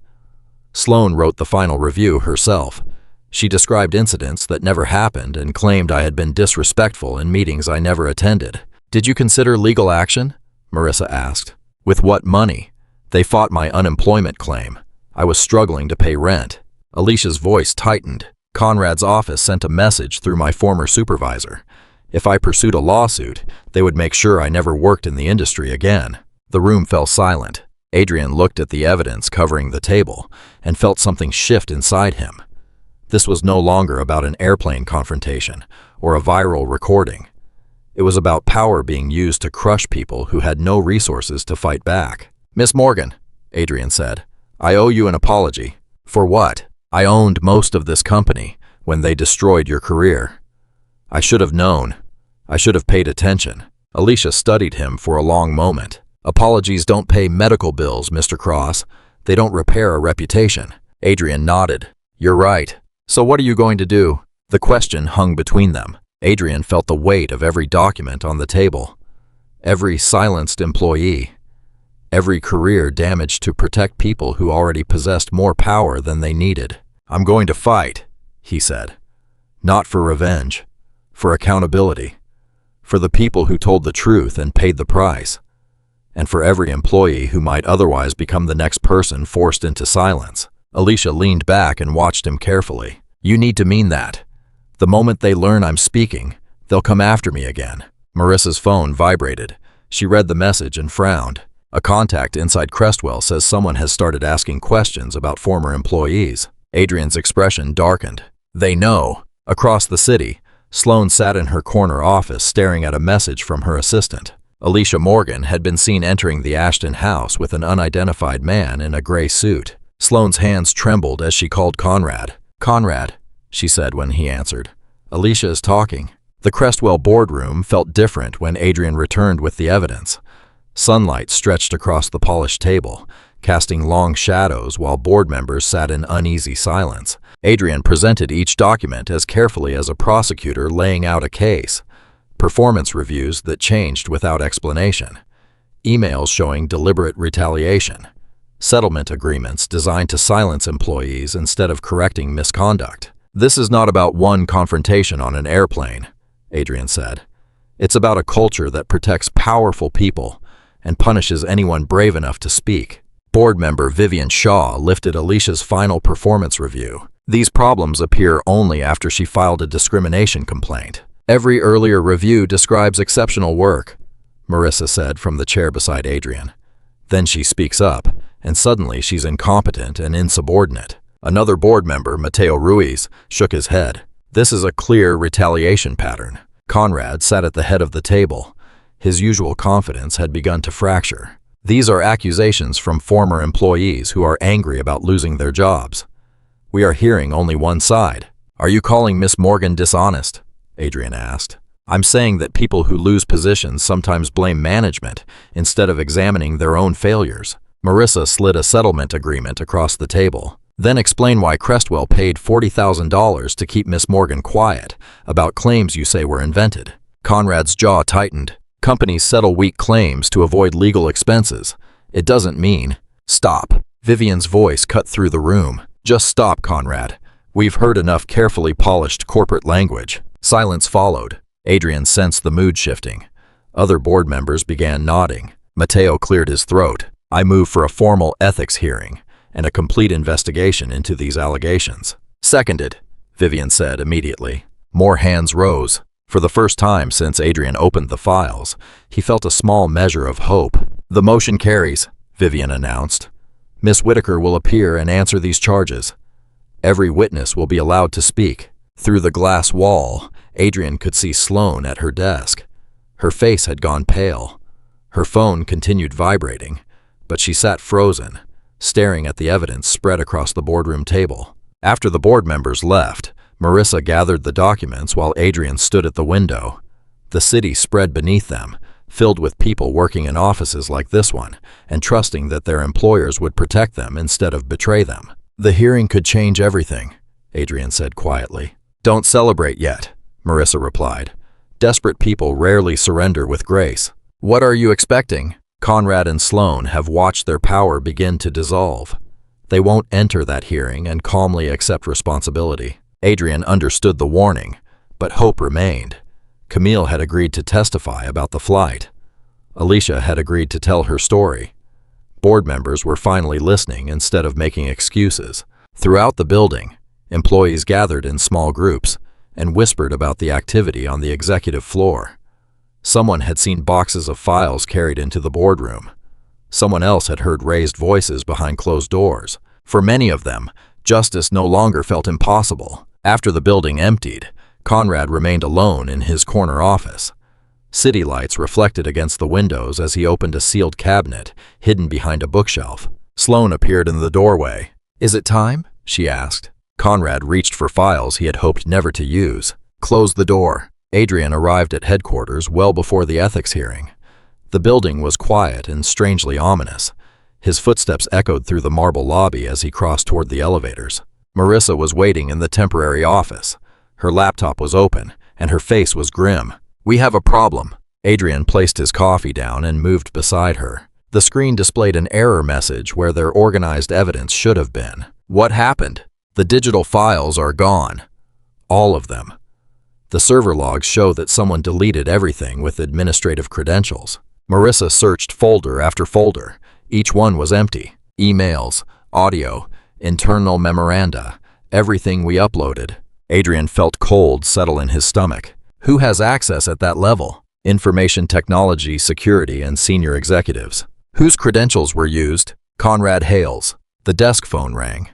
Sloan wrote the final review herself. She described incidents that never happened and claimed I had been disrespectful in meetings I never attended. "Did you consider legal action?" Marissa asked. "With what money? They fought my unemployment claim. I was struggling to pay rent." Alicia's voice tightened. "Conrad's office sent a message through my former supervisor. If I pursued a lawsuit, they would make sure I never worked in the industry again." The room fell silent. Adrian looked at the evidence covering the table and felt something shift inside him. This was no longer about an airplane confrontation or a viral recording. It was about power being used to crush people who had no resources to fight back. "Miss Morgan," Adrian said, "I owe you an apology." "For what?" "I owned most of this company when they destroyed your career. I should have known. I should have paid attention." Alicia studied him for a long moment. "Apologies don't pay medical bills, Mr. Cross. They don't repair a reputation." Adrian nodded. "You're right. So what are you going to do?" The question hung between them. Adrian felt the weight of every document on the table. Every silenced employee. Every career damaged to protect people who already possessed more power than they needed. "I'm going to fight," he said. "Not for revenge. For accountability. For the people who told the truth and paid the price. And for every employee who might otherwise become the next person forced into silence." Alicia leaned back and watched him carefully. You need to mean that. The moment they learn I'm speaking, they'll come after me again. Marissa's phone vibrated. She read the message and frowned. A contact inside Crestwell says someone has started asking questions about former employees. Adrian's expression darkened. They know. Across the city, Sloane sat in her corner office staring at a message from her assistant. Alicia Morgan had been seen entering the Ashton house with an unidentified man in a gray suit. Sloane's hands trembled as she called Conrad. Conrad, she said when he answered. Alicia is talking. The Crestwell boardroom felt different when Adrian returned with the evidence. Sunlight stretched across the polished table, casting long shadows while board members sat in uneasy silence. Adrian presented each document as carefully as a prosecutor laying out a case. Performance reviews that changed without explanation. Emails showing deliberate retaliation. Settlement agreements designed to silence employees instead of correcting misconduct. This is not about one confrontation on an airplane, Adrian said. It's about a culture that protects powerful people and punishes anyone brave enough to speak. Board member Vivian Shaw lifted Alicia's final performance review. These problems appear only after she filed a discrimination complaint. Every earlier review describes exceptional work, Marissa said from the chair beside Adrian. Then she speaks up, and suddenly she's incompetent and insubordinate. Another board member, Mateo Ruiz, shook his head. This is a clear retaliation pattern. Conrad sat at the head of the table. His usual confidence had begun to fracture. These are accusations from former employees who are angry about losing their jobs. We are hearing only one side. Are you calling Miss Morgan dishonest? Adrian asked. I'm saying that people who lose positions sometimes blame management instead of examining their own failures. Marissa slid a settlement agreement across the table. Then explain why Crestwell paid $40,000 to keep Miss Morgan quiet about claims you say were invented. Conrad's jaw tightened. Companies settle weak claims to avoid legal expenses. It doesn't mean... Stop. Vivian's voice cut through the room. Just stop, Conrad. We've heard enough carefully polished corporate language. Silence followed. Adrian sensed the mood shifting. Other board members began nodding. Mateo cleared his throat. I move for a formal ethics hearing and a complete investigation into these allegations. Seconded, Vivian said immediately. More hands rose. For the first time since Adrian opened the files, he felt a small measure of hope. The motion carries, Vivian announced. Miss Whitaker will appear and answer these charges. Every witness will be allowed to speak. Through the glass wall, Adrian could see Sloane at her desk. Her face had gone pale. Her phone continued vibrating, but she sat frozen, staring at the evidence spread across the boardroom table. After the board members left, Marissa gathered the documents while Adrian stood at the window. The city spread beneath them, filled with people working in offices like this one and trusting that their employers would protect them instead of betray them. The hearing could change everything, Adrian said quietly. Don't celebrate yet, Marissa replied. Desperate people rarely surrender with grace. What are you expecting? Conrad and Sloane have watched their power begin to dissolve. They won't enter that hearing and calmly accept responsibility. Adrian understood the warning, but hope remained. Camille had agreed to testify about the flight. Alicia had agreed to tell her story. Board members were finally listening instead of making excuses. Throughout the building, employees gathered in small groups and whispered about the activity on the executive floor. Someone had seen boxes of files carried into the boardroom. Someone else had heard raised voices behind closed doors. For many of them, justice no longer felt impossible. After the building emptied, Conrad remained alone in his corner office. City lights reflected against the windows as he opened a sealed cabinet hidden behind a bookshelf. Sloane appeared in the doorway. Is it time? She asked. Conrad reached for files he had hoped never to use. Close the door. Adrian arrived at headquarters well before the ethics hearing. The building was quiet and strangely ominous. His footsteps echoed through the marble lobby as he crossed toward the elevators. Marissa was waiting in the temporary office. Her laptop was open, and her face was grim. We have a problem. Adrian placed his coffee down and moved beside her. The screen displayed an error message where their organized evidence should have been. What happened? The digital files are gone. All of them. The server logs show that someone deleted everything with administrative credentials. Marissa searched folder after folder. Each one was empty. Emails, audio, internal memoranda, everything we uploaded. Adrian felt cold settle in his stomach. Who has access at that level? Information technology, security, and senior executives. Whose credentials were used? Conrad Hales. The desk phone rang.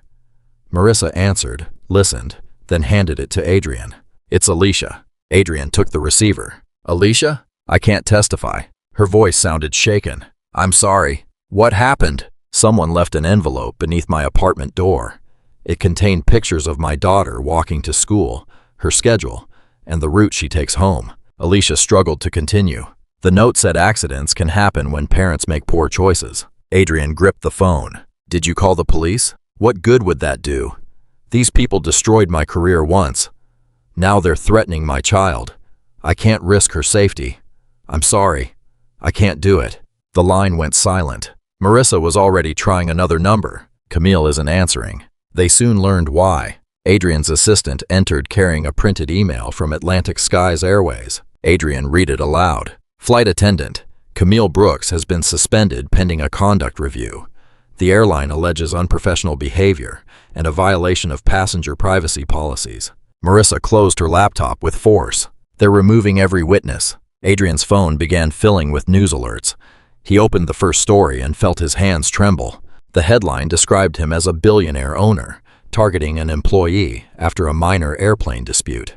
Marissa answered, listened, then handed it to Adrian. It's Alicia. Adrian took the receiver. Alicia? I can't testify. Her voice sounded shaken. I'm sorry. What happened? Someone left an envelope beneath my apartment door. It contained pictures of my daughter walking to school, her schedule, and the route she takes home. Alicia struggled to continue. The note said accidents can happen when parents make poor choices. Adrian gripped the phone. Did you call the police? What good would that do? These people destroyed my career once. Now they're threatening my child. I can't risk her safety. I'm sorry. I can't do it. The line went silent. Marissa was already trying another number. Camille isn't answering. They soon learned why. Adrian's assistant entered carrying a printed email from Atlantic Skies Airways. Adrian read it aloud. Flight attendant, Camille Brooks has been suspended pending a conduct review. The airline alleges unprofessional behavior and a violation of passenger privacy policies. Marissa closed her laptop with force. They're removing every witness. Adrian's phone began filling with news alerts. He opened the first story and felt his hands tremble. The headline described him as a billionaire owner, targeting an employee after a minor airplane dispute.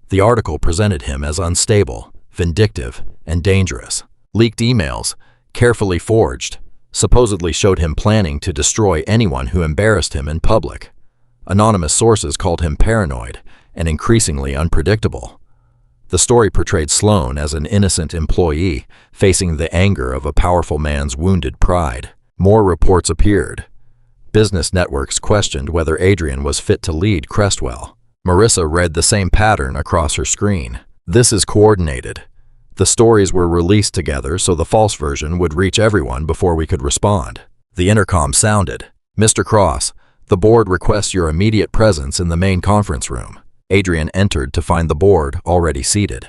The article presented him as unstable, vindictive, and dangerous. Leaked emails, carefully forged, supposedly showed him planning to destroy anyone who embarrassed him in public. Anonymous sources called him paranoid and increasingly unpredictable. The story portrayed Sloan as an innocent employee facing the anger of a powerful man's wounded pride. More reports appeared. Business networks questioned whether Adrian was fit to lead Crestwell. Marissa read the same pattern across her screen. This is coordinated. The stories were released together so the false version would reach everyone before we could respond. The intercom sounded. Mr. Cross, the board requests your immediate presence in the main conference room. Adrian entered to find the board already seated.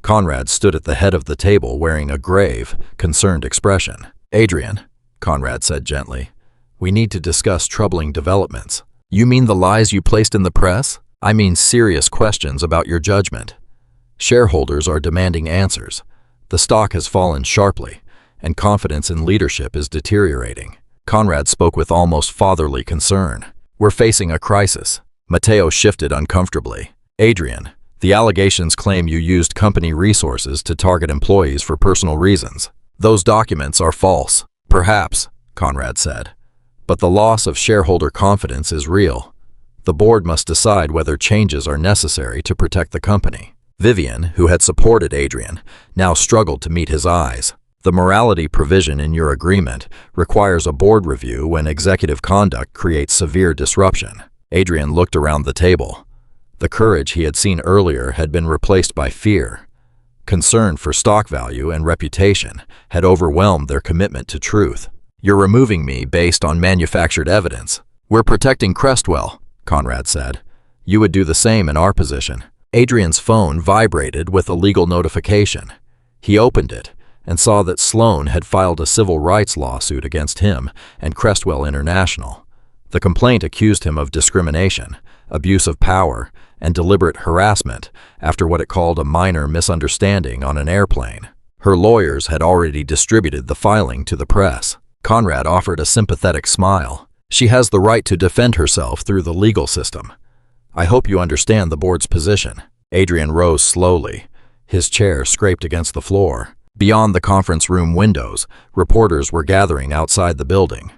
Conrad stood at the head of the table wearing a grave, concerned expression. Adrian, Conrad said gently, we need to discuss troubling developments. You mean the lies you placed in the press? I mean serious questions about your judgment. Shareholders are demanding answers. The stock has fallen sharply, and confidence in leadership is deteriorating. Conrad spoke with almost fatherly concern. We're facing a crisis. Matteo shifted uncomfortably. Adrian, the allegations claim you used company resources to target employees for personal reasons. Those documents are false. Perhaps, Conrad said. But the loss of shareholder confidence is real. The board must decide whether changes are necessary to protect the company. Vivian, who had supported Adrian, now struggled to meet his eyes. The morality provision in your agreement requires a board review when executive conduct creates severe disruption. Adrian looked around the table. The courage he had seen earlier had been replaced by fear. Concern for stock value and reputation had overwhelmed their commitment to truth. You're removing me based on manufactured evidence. We're protecting Crestwell, Conrad said. You would do the same in our position. Adrian's phone vibrated with a legal notification. He opened it and saw that Sloan had filed a civil rights lawsuit against him and Crestwell International. The complaint accused him of discrimination, abuse of power, and deliberate harassment after what it called a minor misunderstanding on an airplane. Her lawyers had already distributed the filing to the press. Conrad offered a sympathetic smile. She has the right to defend herself through the legal system. I hope you understand the board's position. Adrian rose slowly. His chair scraped against the floor. Beyond the conference room windows, reporters were gathering outside the building.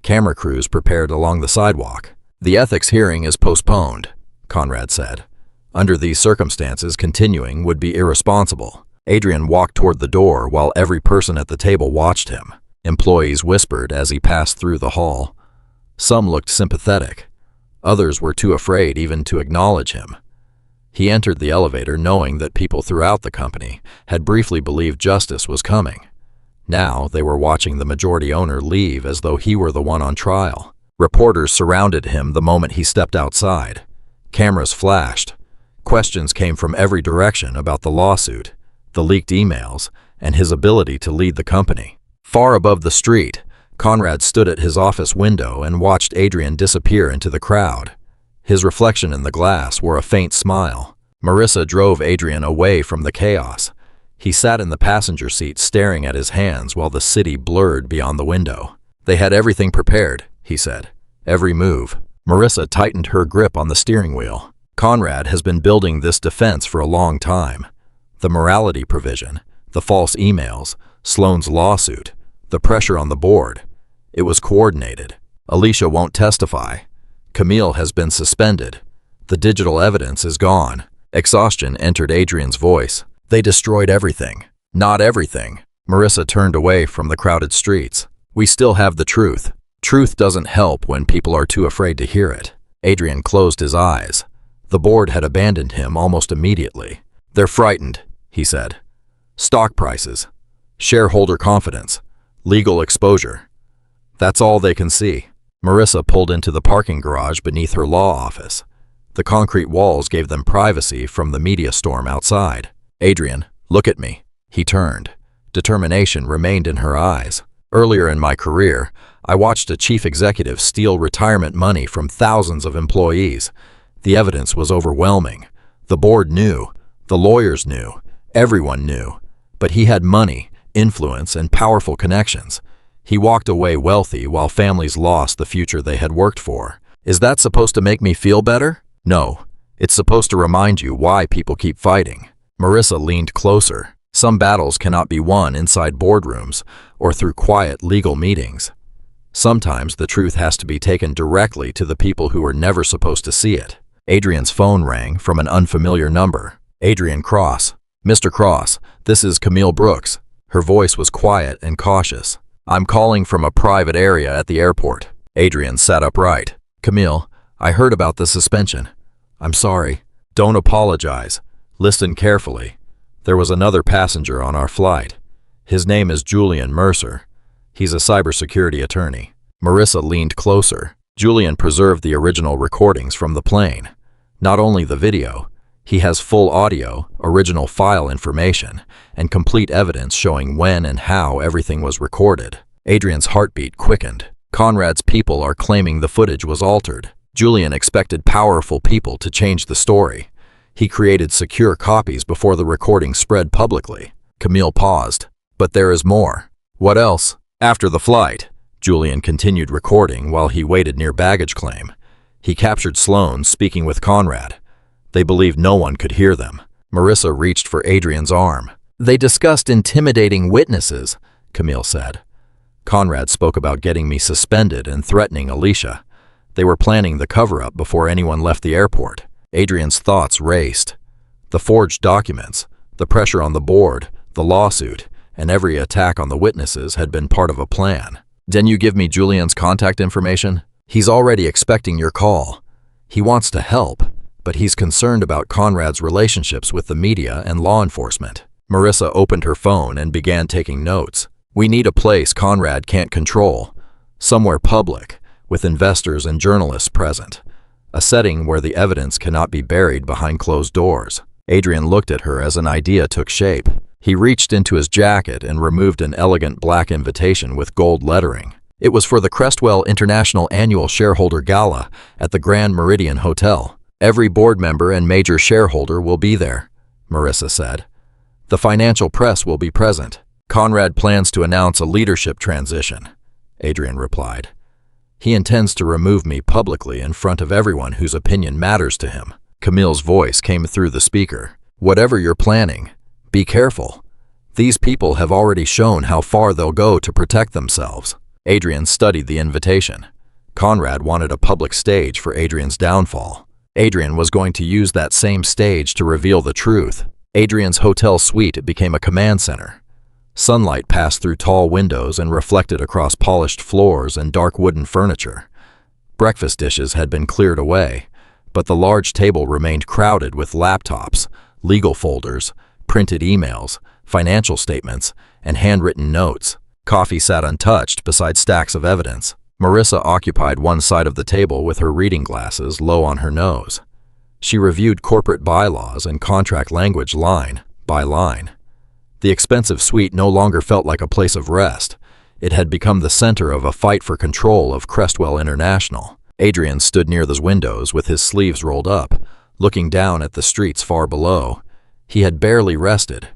Camera crews prepared along the sidewalk. The ethics hearing is postponed, Conrad said. Under these circumstances, continuing would be irresponsible. Adrian walked toward the door while every person at the table watched him. Employees whispered as he passed through the hall. Some looked sympathetic. Others were too afraid even to acknowledge him. He entered the elevator knowing that people throughout the company had briefly believed justice was coming. Now they were watching the majority owner leave as though he were the one on trial. Reporters surrounded him the moment he stepped outside. Cameras flashed. Questions came from every direction about the lawsuit, the leaked emails, and his ability to lead the company. Far above the street, Conrad stood at his office window and watched Adrian disappear into the crowd. His reflection in the glass wore a faint smile. Marissa drove Adrian away from the chaos. He sat in the passenger seat staring at his hands while the city blurred beyond the window. They had everything prepared, he said. Every move. Marissa tightened her grip on the steering wheel. Conrad has been building this defense for a long time. The morality provision, the false emails, Sloane's lawsuit, the pressure on the board. It was coordinated. Alicia won't testify. Camille has been suspended. The digital evidence is gone. Exhaustion entered Adrian's voice. They destroyed everything. Not everything. Marissa turned away from the crowded streets. We still have the truth. Truth doesn't help when people are too afraid to hear it. Adrian closed his eyes. The board had abandoned him almost immediately. They're frightened, he said. Stock prices, shareholder confidence, legal exposure. That's all they can see. Marissa pulled into the parking garage beneath her law office. The concrete walls gave them privacy from the media storm outside. Adrian, look at me. He turned. Determination remained in her eyes. Earlier in my career, I watched a chief executive steal retirement money from thousands of employees. The evidence was overwhelming. The board knew. The lawyers knew. Everyone knew. But he had money, influence, and powerful connections. He walked away wealthy while families lost the future they had worked for. Is that supposed to make me feel better? No. It's supposed to remind you why people keep fighting. Marissa leaned closer. Some battles cannot be won inside boardrooms or through quiet legal meetings. Sometimes the truth has to be taken directly to the people who are never supposed to see it. Adrian's phone rang from an unfamiliar number. Adrian Cross. Mr. Cross, this is Camille Brooks. Her voice was quiet and cautious. I'm calling from a private area at the airport. Adrian sat upright. Camille, I heard about the suspension. I'm sorry. Don't apologize. Listen carefully. There was another passenger on our flight. His name is Julian Mercer. He's a cybersecurity attorney. Marissa leaned closer. Julian preserved the original recordings from the plane. Not only the video, he has full audio, original file information, and complete evidence showing when and how everything was recorded. Adrian's heartbeat quickened. Conrad's people are claiming the footage was altered. Julian expected powerful people to change the story. He created secure copies before the recording spread publicly. Camille paused. But there is more. What else? After the flight, Julian continued recording while he waited near baggage claim. He captured Sloane speaking with Conrad. They believed no one could hear them. Marissa reached for Adrian's arm. They discussed intimidating witnesses, Camille said. Conrad spoke about getting me suspended and threatening Alicia. They were planning the cover-up before anyone left the airport. Adrian's thoughts raced. The forged documents, the pressure on the board, the lawsuit, and every attack on the witnesses had been part of a plan. Didn't you give me Julian's contact information? He's already expecting your call. He wants to help, but he's concerned about Conrad's relationships with the media and law enforcement. Marissa opened her phone and began taking notes. We need a place Conrad can't control, somewhere public, with investors and journalists present. A setting where the evidence cannot be buried behind closed doors. Adrian looked at her as an idea took shape. He reached into his jacket and removed an elegant black invitation with gold lettering. It was for the Crestwell International Annual Shareholder Gala at the Grand Meridian Hotel. Every board member and major shareholder will be there, Marissa said. The financial press will be present. Conrad plans to announce a leadership transition, Adrian replied. He intends to remove me publicly in front of everyone whose opinion matters to him. Camille's voice came through the speaker. Whatever you're planning, be careful. These people have already shown how far they'll go to protect themselves. Adrian studied the invitation. Conrad wanted a public stage for Adrian's downfall. Adrian was going to use that same stage to reveal the truth. Adrian's hotel suite became a command center. Sunlight passed through tall windows and reflected across polished floors and dark wooden furniture. Breakfast dishes had been cleared away, but the large table remained crowded with laptops, legal folders, printed emails, financial statements, and handwritten notes. Coffee sat untouched beside stacks of evidence. Marissa occupied one side of the table with her reading glasses low on her nose. She reviewed corporate bylaws and contract language line by line. The expensive suite no longer felt like a place of rest. It had become the center of a fight for control of Crestwell International. Adrian stood near those windows with his sleeves rolled up, looking down at the streets far below. He had barely rested.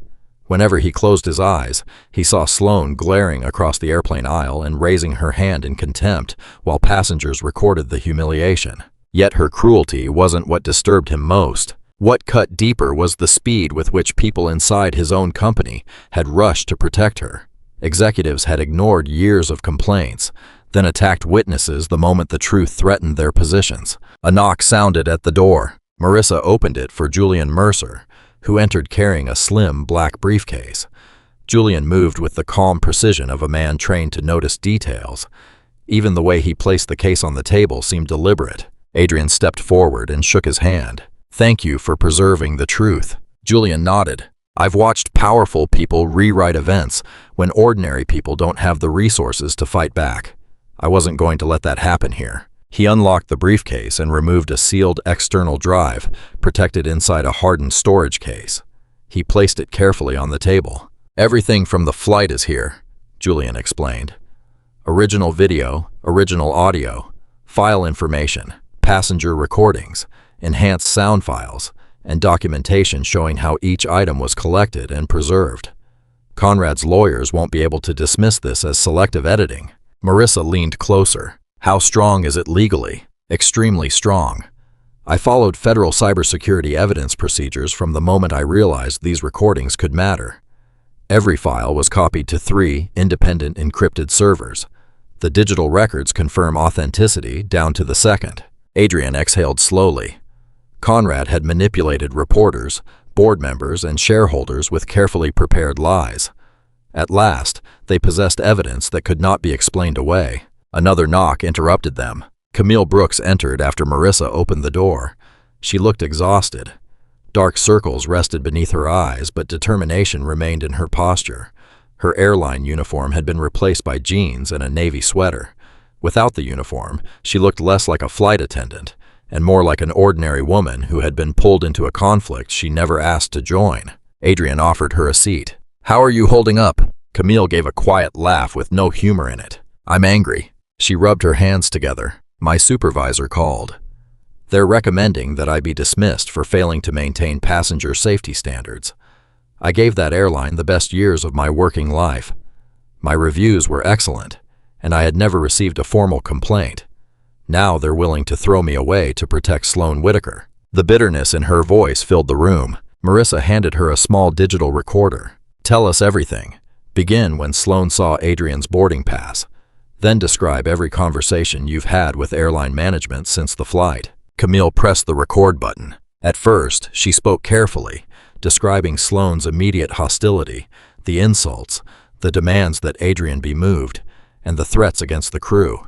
Whenever he closed his eyes, he saw Sloane glaring across the airplane aisle and raising her hand in contempt while passengers recorded the humiliation. Yet her cruelty wasn't what disturbed him most. What cut deeper was the speed with which people inside his own company had rushed to protect her. Executives had ignored years of complaints, then attacked witnesses the moment the truth threatened their positions. A knock sounded at the door. Marissa opened it for Julian Mercer, who entered carrying a slim black briefcase. Julian moved with the calm precision of a man trained to notice details. Even the way he placed the case on the table seemed deliberate. Adrian stepped forward and shook his hand. "Thank you for preserving the truth." Julian nodded. "I've watched powerful people rewrite events when ordinary people don't have the resources to fight back. I wasn't going to let that happen here." He unlocked the briefcase and removed a sealed external drive, protected inside a hardened storage case. He placed it carefully on the table. "Everything from the flight is here," Julian explained. "Original video, original audio, file information, passenger recordings, enhanced sound files, and documentation showing how each item was collected and preserved. Conrad's lawyers won't be able to dismiss this as selective editing." Marissa leaned closer. "How strong is it legally?" "Extremely strong. I followed federal cybersecurity evidence procedures from the moment I realized these recordings could matter. Every file was copied to 3 independent encrypted servers. The digital records confirm authenticity down to the second." Adrian exhaled slowly. Conrad had manipulated reporters, board members, and shareholders with carefully prepared lies. At last, they possessed evidence that could not be explained away. Another knock interrupted them. Camille Brooks entered after Marissa opened the door. She looked exhausted. Dark circles rested beneath her eyes, but determination remained in her posture. Her airline uniform had been replaced by jeans and a navy sweater. Without the uniform, she looked less like a flight attendant and more like an ordinary woman who had been pulled into a conflict she never asked to join. Adrian offered her a seat. "How are you holding up?" Camille gave a quiet laugh with no humor in it. "I'm angry." She rubbed her hands together. "My supervisor called. They're recommending that I be dismissed for failing to maintain passenger safety standards. I gave that airline the best years of my working life. My reviews were excellent, and I had never received a formal complaint. Now they're willing to throw me away to protect Sloane Whitaker." The bitterness in her voice filled the room. Marissa handed her a small digital recorder. "Tell us everything. Begin when Sloane saw Adrian's boarding pass. Then describe every conversation you've had with airline management since the flight." Camille pressed the record button. At first, she spoke carefully, describing Sloane's immediate hostility, the insults, the demands that Adrian be moved, and the threats against the crew.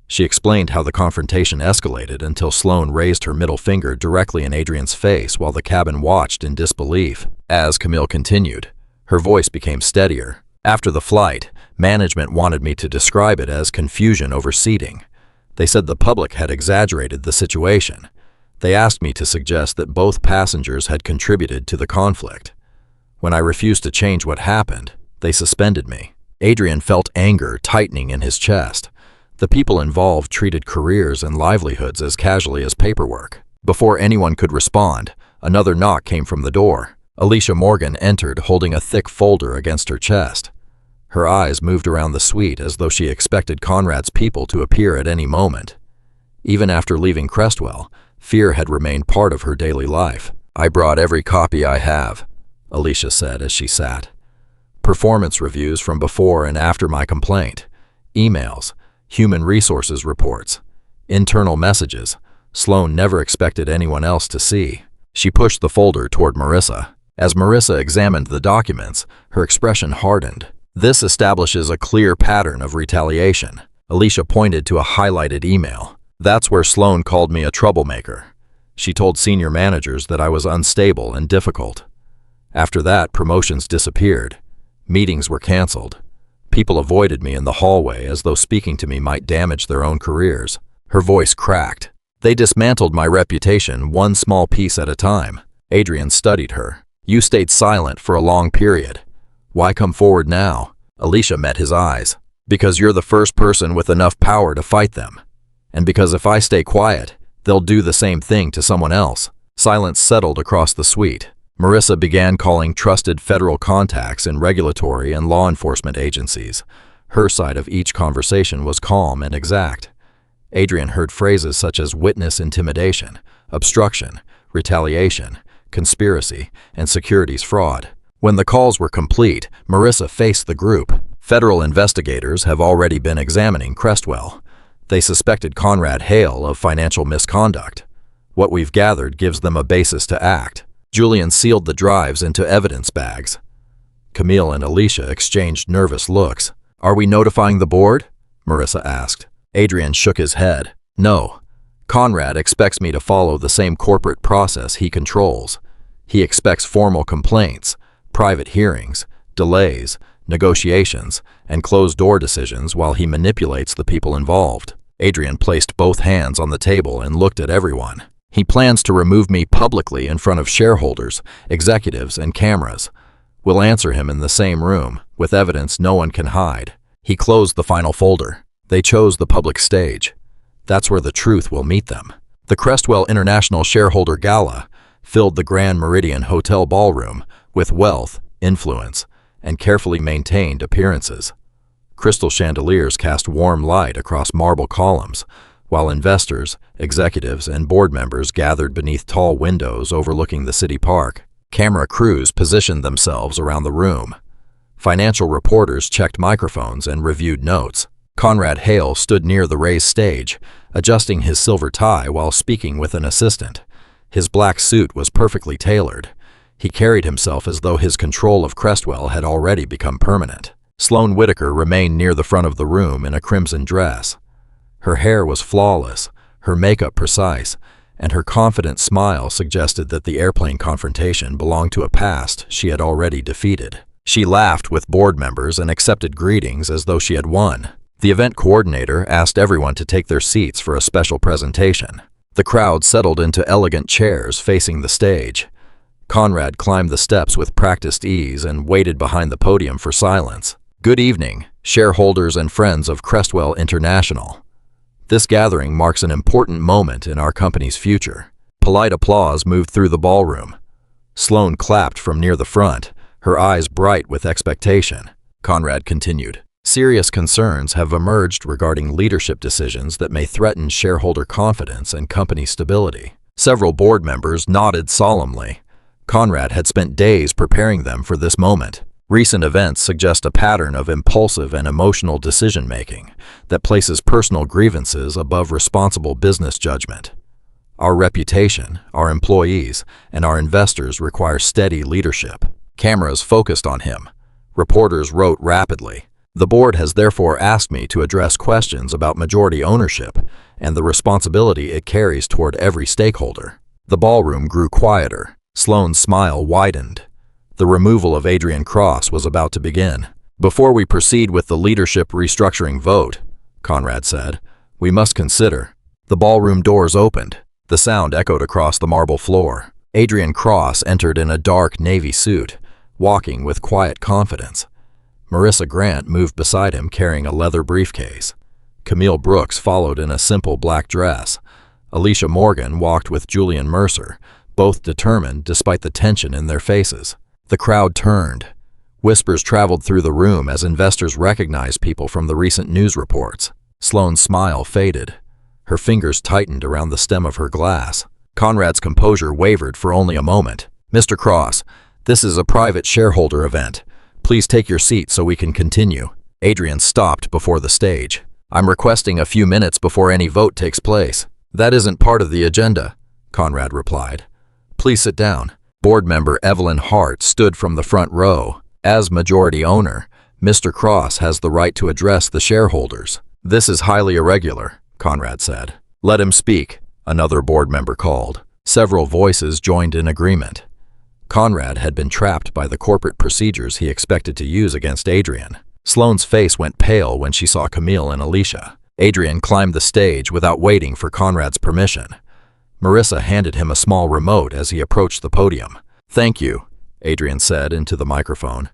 She explained how the confrontation escalated until Sloane raised her middle finger directly in Adrian's face while the cabin watched in disbelief. As Camille continued, her voice became steadier. "After the flight, management wanted me to describe it as confusion over seating. They said the public had exaggerated the situation. They asked me to suggest that both passengers had contributed to the conflict. When I refused to change what happened, they suspended me." Adrian felt anger tightening in his chest. The people involved treated careers and livelihoods as casually as paperwork. Before anyone could respond, another knock came from the door. Alicia Morgan entered holding a thick folder against her chest. Her eyes moved around the suite as though she expected Conrad's people to appear at any moment. Even after leaving Crestwell, fear had remained part of her daily life. "I brought every copy I have," Alicia said as she sat. "Performance reviews from before and after my complaint, emails, human resources reports, internal messages Sloane never expected anyone else to see." She pushed the folder toward Marissa. As Marissa examined the documents, her expression hardened. "This establishes a clear pattern of retaliation." Alicia pointed to a highlighted email. "That's where Sloane called me a troublemaker. She told senior managers that I was unstable and difficult. After that, promotions disappeared. Meetings were canceled. People avoided me in the hallway as though speaking to me might damage their own careers." Her voice cracked. "They dismantled my reputation one small piece at a time." Adrian studied her. "You stayed silent for a long period. Why come forward now?" Alicia met his eyes. Because you're the first person with enough power to fight them. And because if I stay quiet, they'll do the same thing to someone else. Silence settled across the suite. Marissa began calling trusted federal contacts in regulatory and law enforcement agencies. Her side of each conversation was calm and exact. Adrian heard phrases such as witness intimidation, obstruction, retaliation, conspiracy, and securities fraud. When the calls were complete, Marissa faced the group. Federal investigators have already been examining Crestwell. They suspected Conrad Hale of financial misconduct. What we've gathered gives them a basis to act. Julian sealed the drives into evidence bags. Camille and Alicia exchanged nervous looks. Are we notifying the board? Marissa asked. Adrian shook his head. No. Conrad expects me to follow the same corporate process he controls. He expects formal complaints, private hearings, delays, negotiations, and closed-door decisions while he manipulates the people involved. Adrian placed both hands on the table and looked at everyone. He plans to remove me publicly in front of shareholders, executives, and cameras. We'll answer him in the same room, with evidence no one can hide. He closed the final folder. They chose the public stage. That's where the truth will meet them. The Crestwell International Shareholder Gala filled the Grand Meridian Hotel ballroom with wealth, influence, and carefully maintained appearances. Crystal chandeliers cast warm light across marble columns, while investors, executives, and board members gathered beneath tall windows overlooking the city park. Camera crews positioned themselves around the room. Financial reporters checked microphones and reviewed notes. Conrad Hale stood near the raised stage, adjusting his silver tie while speaking with an assistant. His black suit was perfectly tailored. He carried himself as though his control of Crestwell had already become permanent. Sloane Whitaker remained near the front of the room in a crimson dress. Her hair was flawless, her makeup precise, and her confident smile suggested that the airplane confrontation belonged to a past she had already defeated. She laughed with board members and accepted greetings as though she had won. The event coordinator asked everyone to take their seats for a special presentation. The crowd settled into elegant chairs facing the stage. Conrad climbed the steps with practiced ease and waited behind the podium for silence. Good evening, shareholders and friends of Crestwell International. This gathering marks an important moment in our company's future. Polite applause moved through the ballroom. Sloane clapped from near the front, her eyes bright with expectation. Conrad continued. Serious concerns have emerged regarding leadership decisions that may threaten shareholder confidence and company stability. Several board members nodded solemnly. Conrad had spent days preparing them for this moment. Recent events suggest a pattern of impulsive and emotional decision-making that places personal grievances above responsible business judgment. Our reputation, our employees, and our investors require steady leadership. Cameras focused on him. Reporters wrote rapidly. The board has therefore asked me to address questions about majority ownership and the responsibility it carries toward every stakeholder. The ballroom grew quieter. Sloane's smile widened. The removal of Adrian Cross was about to begin. Before we proceed with the leadership restructuring vote, Conrad said, we must consider. The ballroom doors opened. The sound echoed across the marble floor. Adrian Cross entered in a dark navy suit, walking with quiet confidence. Marissa Grant moved beside him carrying a leather briefcase. Camille Brooks followed in a simple black dress. Alicia Morgan walked with Julian Mercer, both determined despite the tension in their faces. The crowd turned. Whispers traveled through the room as investors recognized people from the recent news reports. Sloane's smile faded. Her fingers tightened around the stem of her glass. Conrad's composure wavered for only a moment. Mr. Cross, this is a private shareholder event. Please take your seat so we can continue. Adrian stopped before the stage. I'm requesting a few minutes before any vote takes place. That isn't part of the agenda, Conrad replied. Please sit down. Board member Evelyn Hart stood from the front row. As majority owner, Mr. Cross has the right to address the shareholders. This is highly irregular, Conrad said. Let him speak, another board member called. Several voices joined in agreement. Conrad had been trapped by the corporate procedures he expected to use against Adrian. Sloane's face went pale when she saw Camille and Alicia. Adrian climbed the stage without waiting for Conrad's permission. Marissa handed him a small remote as he approached the podium. Thank you, Adrian said into the microphone.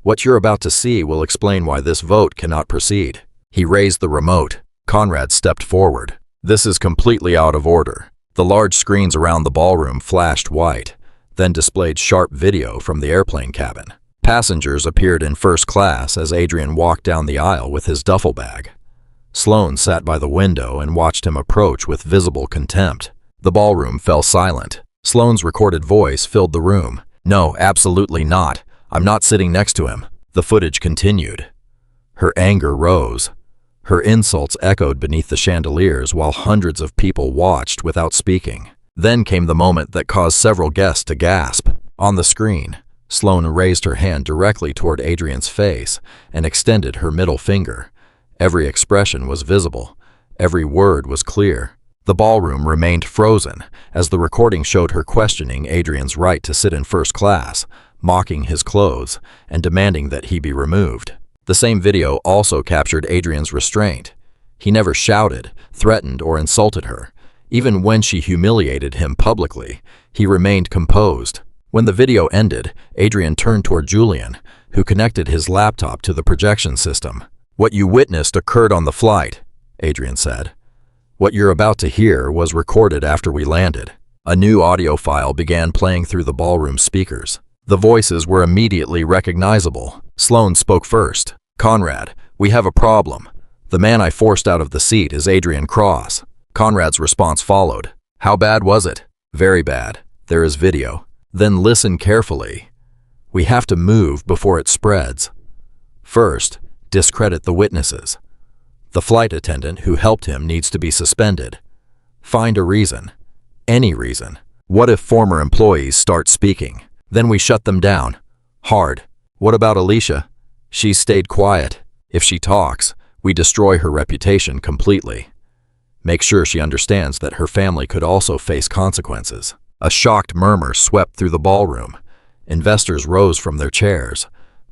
What you're about to see will explain why this vote cannot proceed. He raised the remote. Conrad stepped forward. This is completely out of order. The large screens around the ballroom flashed white, then displayed sharp video from the airplane cabin. Passengers appeared in first class as Adrian walked down the aisle with his duffel bag. Sloane sat by the window and watched him approach with visible contempt. The ballroom fell silent. Sloane's recorded voice filled the room. "No, absolutely not. I'm not sitting next to him." The footage continued. Her anger rose. Her insults echoed beneath the chandeliers while hundreds of people watched without speaking. Then came the moment that caused several guests to gasp. On the screen, Sloane raised her hand directly toward Adrian's face and extended her middle finger. Every expression was visible. Every word was clear. The ballroom remained frozen as the recording showed her questioning Adrian's right to sit in first class, mocking his clothes, and demanding that he be removed. The same video also captured Adrian's restraint. He never shouted, threatened, or insulted her. Even when she humiliated him publicly, he remained composed. When the video ended, Adrian turned toward Julian, who connected his laptop to the projection system. "What you witnessed occurred on the flight," Adrian said. "What you're about to hear was recorded after we landed." A new audio file began playing through the ballroom speakers. The voices were immediately recognizable. Sloane spoke first. "Conrad, we have a problem. The man I forced out of the seat is Adrian Cross." Conrad's response followed. "How bad was it?" "Very bad. There is video." "Then listen carefully. We have to move before it spreads. First, discredit the witnesses. The flight attendant who helped him needs to be suspended. Find a reason. Any reason. What if former employees start speaking? Then we shut them down. Hard. What about Alicia? She's stayed quiet. If she talks, we destroy her reputation completely. Make sure she understands that her family could also face consequences." A shocked murmur swept through the ballroom. Investors rose from their chairs.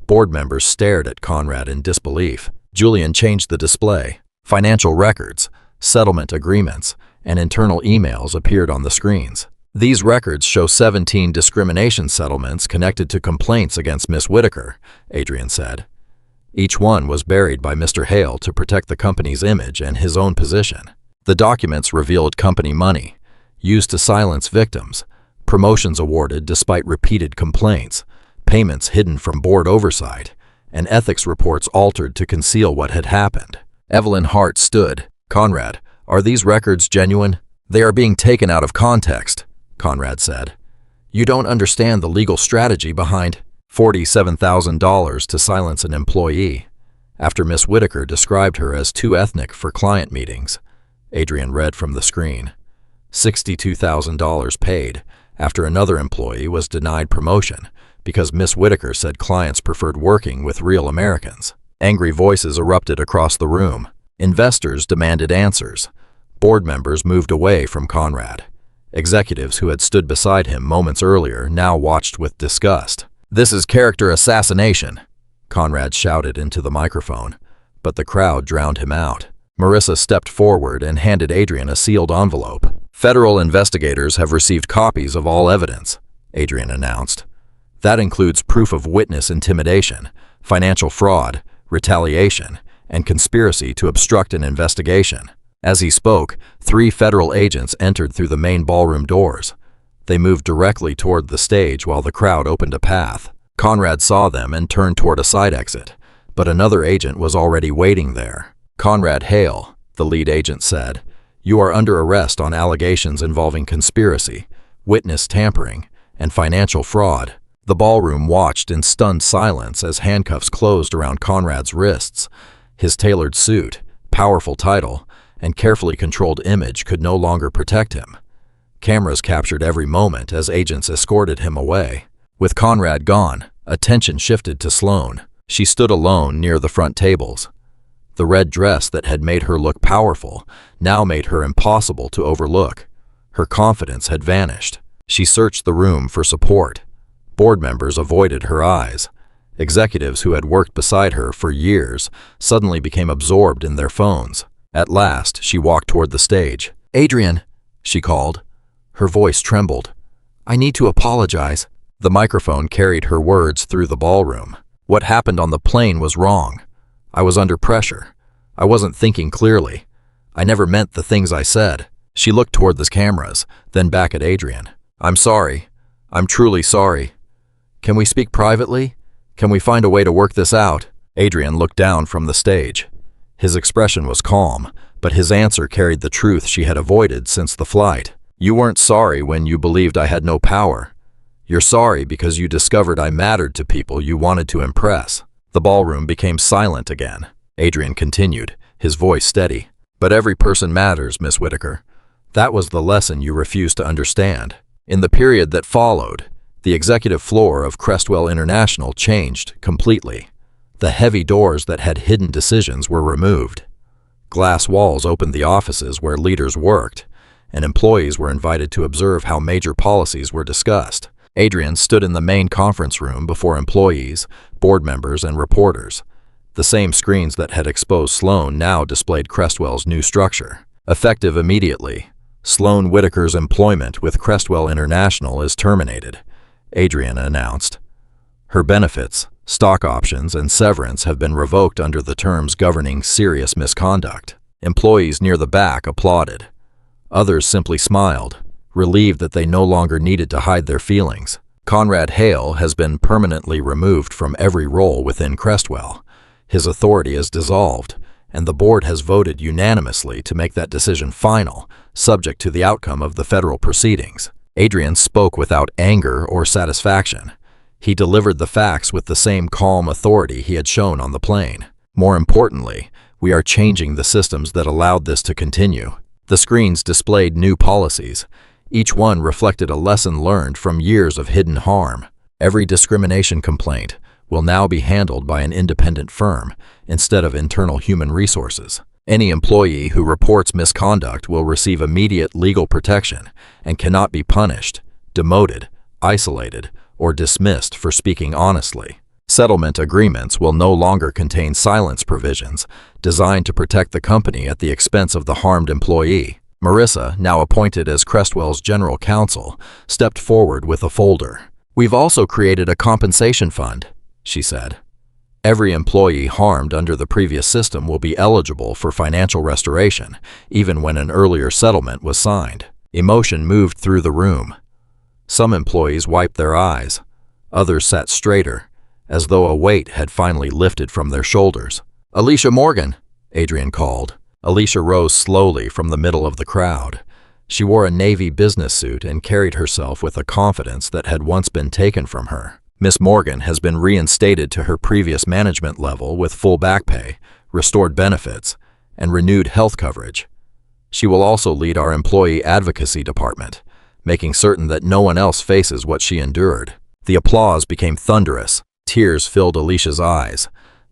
Board members stared at Conrad in disbelief. Julian changed the display. Financial records, settlement agreements, and internal emails appeared on the screens. These records show 17 discrimination settlements connected to complaints against Miss Whitaker, Adrian said. Each one was buried by Mr. Hale to protect the company's image and his own position. The documents revealed company money, used to silence victims, promotions awarded despite repeated complaints, payments hidden from board oversight, and ethics reports altered to conceal what had happened. Evelyn Hart stood. "Conrad, are these records genuine?" "They are being taken out of context," Conrad said. "You don't understand the legal strategy behind $47,000 to silence an employee, after Miss Whitaker described her as too ethnic for client meetings," Adrian read from the screen. $62,000 paid after another employee was denied promotion because Miss Whitaker said clients preferred working with real Americans. Angry voices erupted across the room. Investors demanded answers. Board members moved away from Conrad. Executives who had stood beside him moments earlier now watched with disgust. "This is character assassination," Conrad shouted into the microphone, but the crowd drowned him out. Marissa stepped forward and handed Adrian a sealed envelope. "Federal investigators have received copies of all evidence," Adrian announced. "That includes proof of witness intimidation, financial fraud, retaliation, and conspiracy to obstruct an investigation." As he spoke, 3 federal agents entered through the main ballroom doors. They moved directly toward the stage while the crowd opened a path. Conrad saw them and turned toward a side exit, but another agent was already waiting there. "Conrad Hale," the lead agent said, "you are under arrest on allegations involving conspiracy, witness tampering, and financial fraud." The ballroom watched in stunned silence as handcuffs closed around Conrad's wrists. His tailored suit, powerful title, and carefully controlled image could no longer protect him. Cameras captured every moment as agents escorted him away. With Conrad gone, attention shifted to Sloane. She stood alone near the front tables. The red dress that had made her look powerful now made her impossible to overlook. Her confidence had vanished. She searched the room for support. Board members avoided her eyes. Executives who had worked beside her for years suddenly became absorbed in their phones. At last, she walked toward the stage. "Adrian," she called. Her voice trembled. "I need to apologize." The microphone carried her words through the ballroom. What happened on the plane was wrong. I was under pressure. I wasn't thinking clearly. I never meant the things I said. She looked toward the cameras, then back at Adrian. I'm sorry. I'm truly sorry. Can we speak privately? Can we find a way to work this out? Adrian looked down from the stage. His expression was calm, but his answer carried the truth she had avoided since the flight. You weren't sorry when you believed I had no power. You're sorry because you discovered I mattered to people you wanted to impress. The ballroom became silent again. Adrian continued, his voice steady. But every person matters, Miss Whitaker. That was the lesson you refused to understand. In the period that followed, the executive floor of Crestwell International changed completely. The heavy doors that had hidden decisions were removed. Glass walls opened the offices where leaders worked, and employees were invited to observe how major policies were discussed. Adrian stood in the main conference room before employees, board members, and reporters. The same screens that had exposed Sloan now displayed Crestwell's new structure. Effective immediately, Sloan Whitaker's employment with Crestwell International is terminated, Adrian announced. Her benefits, stock options, and severance have been revoked under the terms governing serious misconduct. Employees near the back applauded. Others simply smiled, relieved that they no longer needed to hide their feelings. Conrad Hale has been permanently removed from every role within Crestwell. His authority is dissolved, and the board has voted unanimously to make that decision final, subject to the outcome of the federal proceedings. Adrian spoke without anger or satisfaction. He delivered the facts with the same calm authority he had shown on the plane. More importantly, we are changing the systems that allowed this to continue. The screens displayed new policies. Each one reflected a lesson learned from years of hidden harm. Every discrimination complaint will now be handled by an independent firm instead of internal human resources. Any employee who reports misconduct will receive immediate legal protection and cannot be punished, demoted, isolated, or dismissed for speaking honestly. Settlement agreements will no longer contain silence provisions designed to protect the company at the expense of the harmed employee. Marissa, now appointed as Crestwell's general counsel, stepped forward with a folder. We've also created a compensation fund, she said. Every employee harmed under the previous system will be eligible for financial restoration, even when an earlier settlement was signed. Emotion moved through the room. Some employees wiped their eyes. Others sat straighter, as though a weight had finally lifted from their shoulders. Alicia Morgan, Adrian called. Alicia rose slowly from the middle of the crowd. She wore a navy business suit and carried herself with a confidence that had once been taken from her. Miss Morgan has been reinstated to her previous management level with full back pay, restored benefits, and renewed health coverage. She will also lead our employee advocacy department, making certain that no one else faces what she endured. The applause became thunderous. Tears filled Alicia's eyes,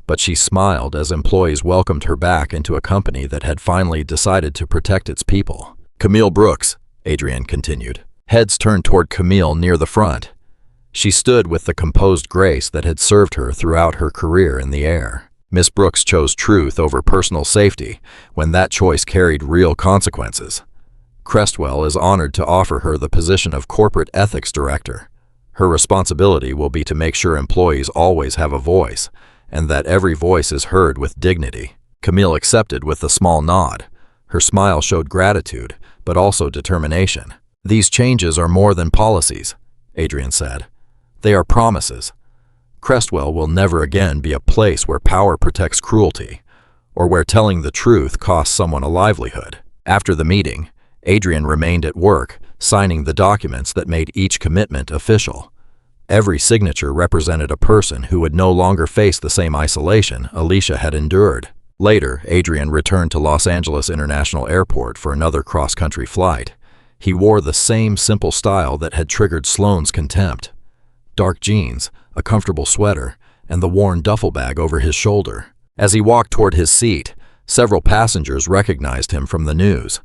but she smiled as employees welcomed her back into a company that had finally decided to protect its people. Camille Brooks, Adrian continued. Heads turned toward Camille near the front. She stood with the composed grace that had served her throughout her career in the air. Miss Brooks chose truth over personal safety when that choice carried real consequences. Crestwell is honored to offer her the position of Corporate Ethics Director. Her responsibility will be to make sure employees always have a voice, and that every voice is heard with dignity. Camille accepted with a small nod. Her smile showed gratitude, but also determination. These changes are more than policies, Adrian said. They are promises. Crestwell will never again be a place where power protects cruelty, or where telling the truth costs someone a livelihood. After the meeting, Adrian remained at work, signing the documents that made each commitment official. Every signature represented a person who would no longer face the same isolation Alicia had endured. Later, Adrian returned to Los Angeles International Airport for another cross-country flight. He wore the same simple style that had triggered Sloan's contempt. Dark jeans, a comfortable sweater, and the worn duffel bag over his shoulder. As he walked toward his seat, several passengers recognized him from the news.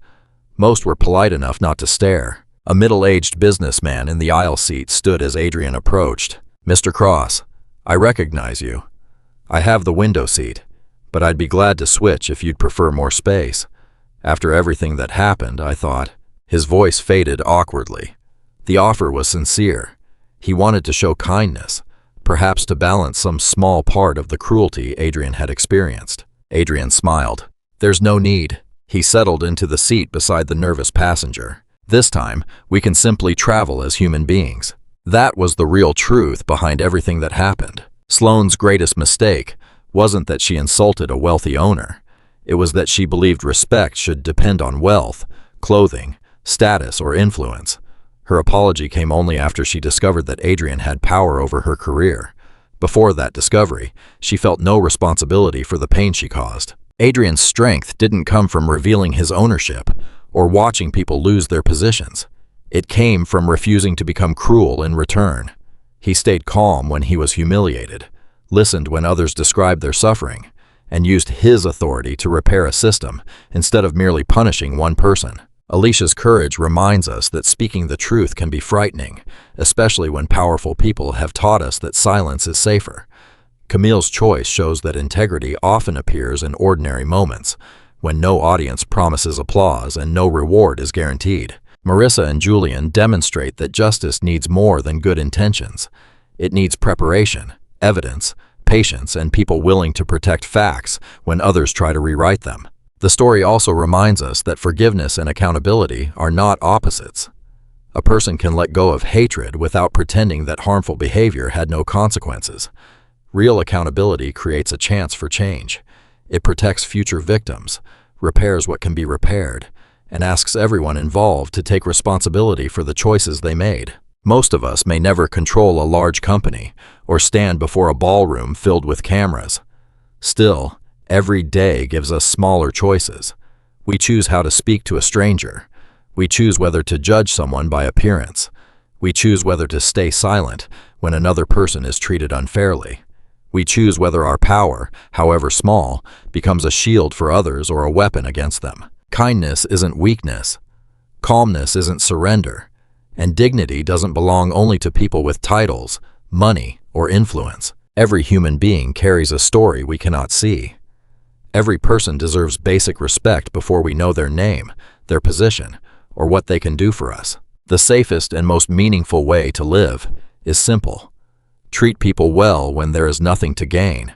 Most were polite enough not to stare. A middle-aged businessman in the aisle seat stood as Adrian approached. Mr. Cross, I recognize you. I have the window seat, but I'd be glad to switch if you'd prefer more space. After everything that happened, I thought. His voice faded awkwardly. The offer was sincere. He wanted to show kindness, perhaps to balance some small part of the cruelty Adrian had experienced. Adrian smiled. "There's no need." He settled into the seat beside the nervous passenger. "This time, we can simply travel as human beings." That was the real truth behind everything that happened. Sloane's greatest mistake wasn't that she insulted a wealthy owner. It was that she believed respect should depend on wealth, clothing, status, or influence. Her apology came only after she discovered that Adrian had power over her career. Before that discovery, she felt no responsibility for the pain she caused. Adrian's strength didn't come from revealing his ownership or watching people lose their positions. It came from refusing to become cruel in return. He stayed calm when he was humiliated, listened when others described their suffering, and used his authority to repair a system instead of merely punishing one person. Alicia's courage reminds us that speaking the truth can be frightening, especially when powerful people have taught us that silence is safer. Camille's choice shows that integrity often appears in ordinary moments, when no audience promises applause and no reward is guaranteed. Marissa and Julian demonstrate that justice needs more than good intentions. It needs preparation, evidence, patience, and people willing to protect facts when others try to rewrite them. The story also reminds us that forgiveness and accountability are not opposites. A person can let go of hatred without pretending that harmful behavior had no consequences. Real accountability creates a chance for change. It protects future victims, repairs what can be repaired, and asks everyone involved to take responsibility for the choices they made. Most of us may never control a large company or stand before a ballroom filled with cameras. Still, every day gives us smaller choices. We choose how to speak to a stranger. We choose whether to judge someone by appearance. We choose whether to stay silent when another person is treated unfairly. We choose whether our power, however small, becomes a shield for others or a weapon against them. Kindness isn't weakness. Calmness isn't surrender. And dignity doesn't belong only to people with titles, money, or influence. Every human being carries a story we cannot see. Every person deserves basic respect before we know their name, their position, or what they can do for us. The safest and most meaningful way to live is simple. Treat people well when there is nothing to gain.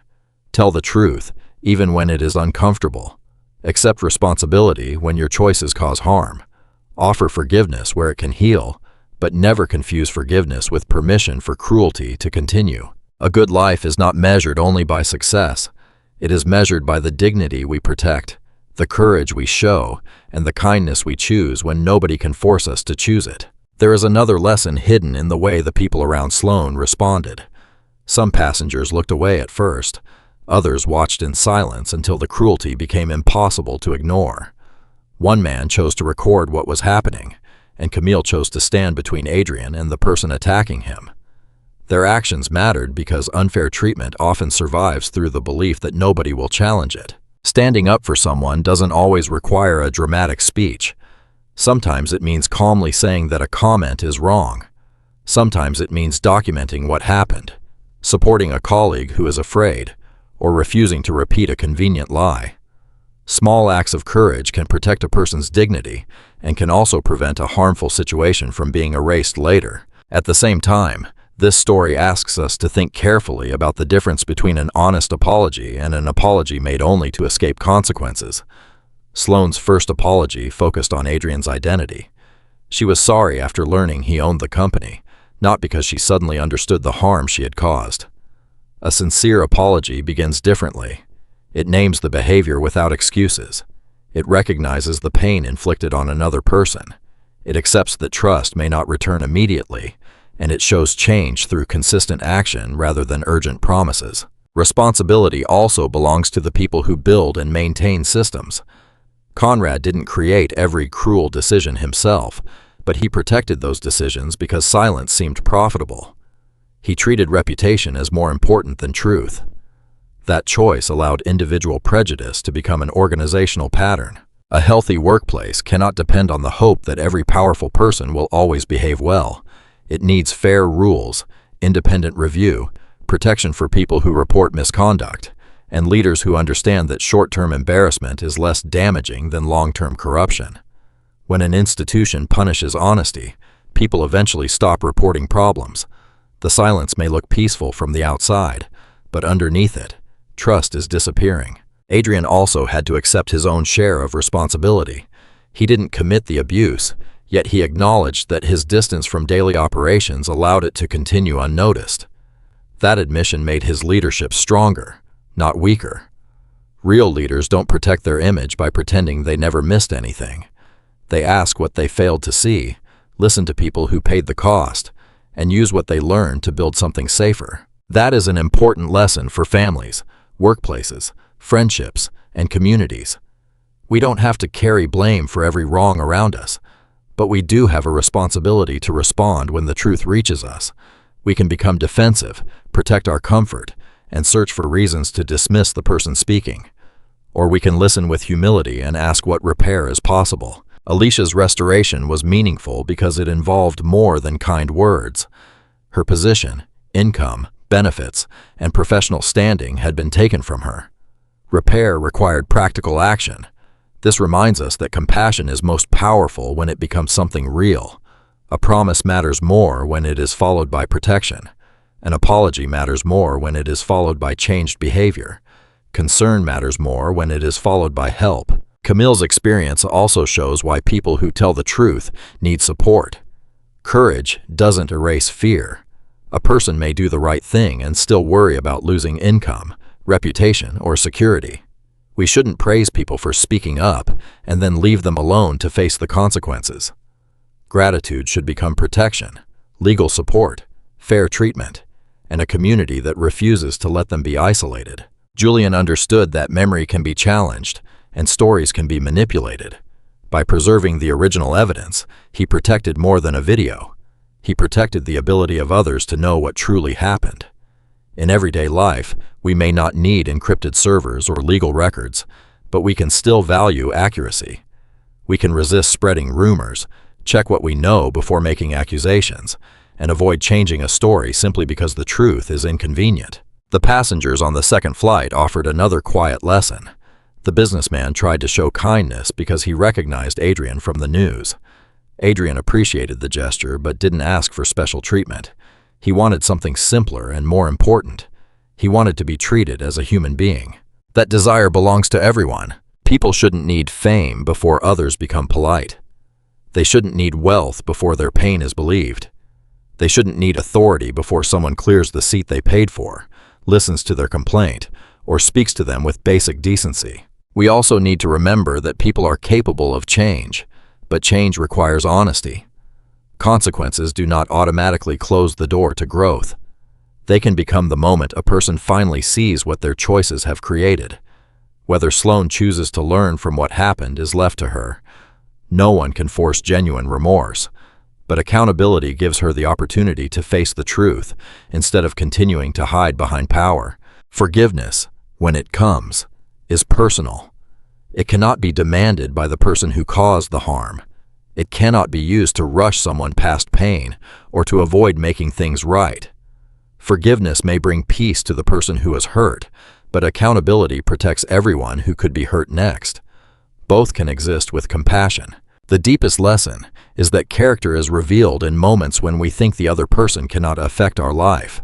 Tell the truth, even when it is uncomfortable. Accept responsibility when your choices cause harm. Offer forgiveness where it can heal, but never confuse forgiveness with permission for cruelty to continue. A good life is not measured only by success. It is measured by the dignity we protect, the courage we show, and the kindness we choose when nobody can force us to choose it. There is another lesson hidden in the way the people around Sloane responded. Some passengers looked away at first. Others watched in silence until the cruelty became impossible to ignore. One man chose to record what was happening, and Camille chose to stand between Adrian and the person attacking him. Their actions mattered because unfair treatment often survives through the belief that nobody will challenge it. Standing up for someone doesn't always require a dramatic speech. Sometimes it means calmly saying that a comment is wrong. Sometimes it means documenting what happened, supporting a colleague who is afraid, or refusing to repeat a convenient lie. Small acts of courage can protect a person's dignity and can also prevent a harmful situation from being erased later. At the same time, this story asks us to think carefully about the difference between an honest apology and an apology made only to escape consequences. Sloane's first apology focused on Adrian's identity. She was sorry after learning he owned the company, not because she suddenly understood the harm she had caused. A sincere apology begins differently. It names the behavior without excuses. It recognizes the pain inflicted on another person. It accepts that trust may not return immediately, and it shows change through consistent action rather than urgent promises. Responsibility also belongs to the people who build and maintain systems. Conrad didn't create every cruel decision himself, but he protected those decisions because silence seemed profitable. He treated reputation as more important than truth. That choice allowed individual prejudice to become an organizational pattern. A healthy workplace cannot depend on the hope that every powerful person will always behave well. It needs fair rules, independent review, protection for people who report misconduct, and leaders who understand that short-term embarrassment is less damaging than long-term corruption. When an institution punishes honesty, people eventually stop reporting problems. The silence may look peaceful from the outside, but underneath it, trust is disappearing. Adrian also had to accept his own share of responsibility. He didn't commit the abuse, yet he acknowledged that his distance from daily operations allowed it to continue unnoticed. That admission made his leadership stronger, not weaker. Real leaders don't protect their image by pretending they never missed anything. They ask what they failed to see, listen to people who paid the cost, and use what they learned to build something safer. That is an important lesson for families, workplaces, friendships, and communities. We don't have to carry blame for every wrong around us, but we do have a responsibility to respond when the truth reaches us. We can become defensive, protect our comfort, and search for reasons to dismiss the person speaking. Or we can listen with humility and ask what repair is possible. Alicia's restoration was meaningful because it involved more than kind words. Her position, income, benefits, and professional standing had been taken from her. Repair required practical action. This reminds us that compassion is most powerful when it becomes something real. A promise matters more when it is followed by protection. An apology matters more when it is followed by changed behavior. Concern matters more when it is followed by help. Camille's experience also shows why people who tell the truth need support. Courage doesn't erase fear. A person may do the right thing and still worry about losing income, reputation, or security. We shouldn't praise people for speaking up and then leave them alone to face the consequences. Gratitude should become protection, legal support, fair treatment, and a community that refuses to let them be isolated. Julian understood that memory can be challenged and stories can be manipulated. By preserving the original evidence, he protected more than a video. He protected the ability of others to know what truly happened. In everyday life, we may not need encrypted servers or legal records, but we can still value accuracy. We can resist spreading rumors, check what we know before making accusations, and avoid changing a story simply because the truth is inconvenient. The passengers on the second flight offered another quiet lesson. The businessman tried to show kindness because he recognized Adrian from the news. Adrian appreciated the gesture but didn't ask for special treatment. He wanted something simpler and more important. He wanted to be treated as a human being. That desire belongs to everyone. People shouldn't need fame before others become polite. They shouldn't need wealth before their pain is believed. They shouldn't need authority before someone clears the seat they paid for, listens to their complaint, or speaks to them with basic decency. We also need to remember that people are capable of change, but change requires honesty. Consequences do not automatically close the door to growth. They can become the moment a person finally sees what their choices have created. Whether Sloane chooses to learn from what happened is left to her. No one can force genuine remorse, but accountability gives her the opportunity to face the truth instead of continuing to hide behind power. Forgiveness, when it comes, is personal. It cannot be demanded by the person who caused the harm. It cannot be used to rush someone past pain or to avoid making things right. Forgiveness may bring peace to the person who is hurt, but accountability protects everyone who could be hurt next. Both can exist with compassion. The deepest lesson is that character is revealed in moments when we think the other person cannot affect our life.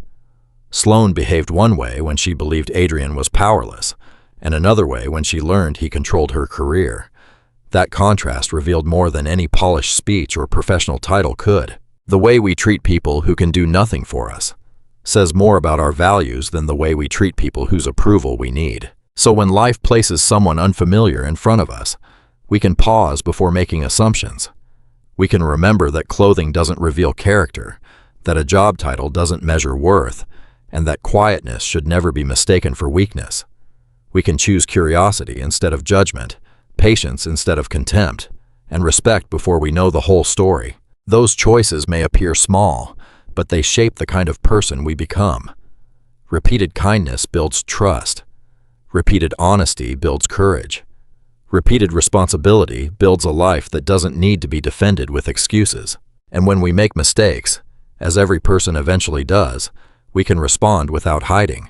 Sloane behaved one way when she believed Adrian was powerless, and another way when she learned he controlled her career. That contrast revealed more than any polished speech or professional title could. The way we treat people who can do nothing for us says more about our values than the way we treat people whose approval we need. So when life places someone unfamiliar in front of us, we can pause before making assumptions. We can remember that clothing doesn't reveal character, that a job title doesn't measure worth, and that quietness should never be mistaken for weakness. We can choose curiosity instead of judgment, patience instead of contempt, and respect before we know the whole story. Those choices may appear small, but they shape the kind of person we become. Repeated kindness builds trust. Repeated honesty builds courage. Repeated responsibility builds a life that doesn't need to be defended with excuses. And when we make mistakes, as every person eventually does, we can respond without hiding.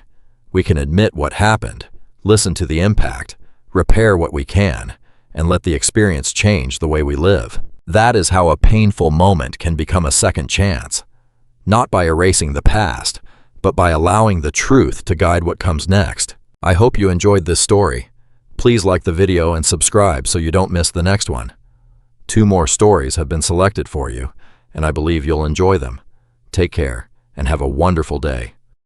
We can admit what happened, listen to the impact, repair what we can, and let the experience change the way we live. That is how a painful moment can become a second chance. not by erasing the past, but by allowing the truth to guide what comes next. I hope you enjoyed this story. Please like the video and subscribe so you don't miss the next one. 2 more stories have been selected for you, and I believe you'll enjoy them. Take care and have a wonderful day.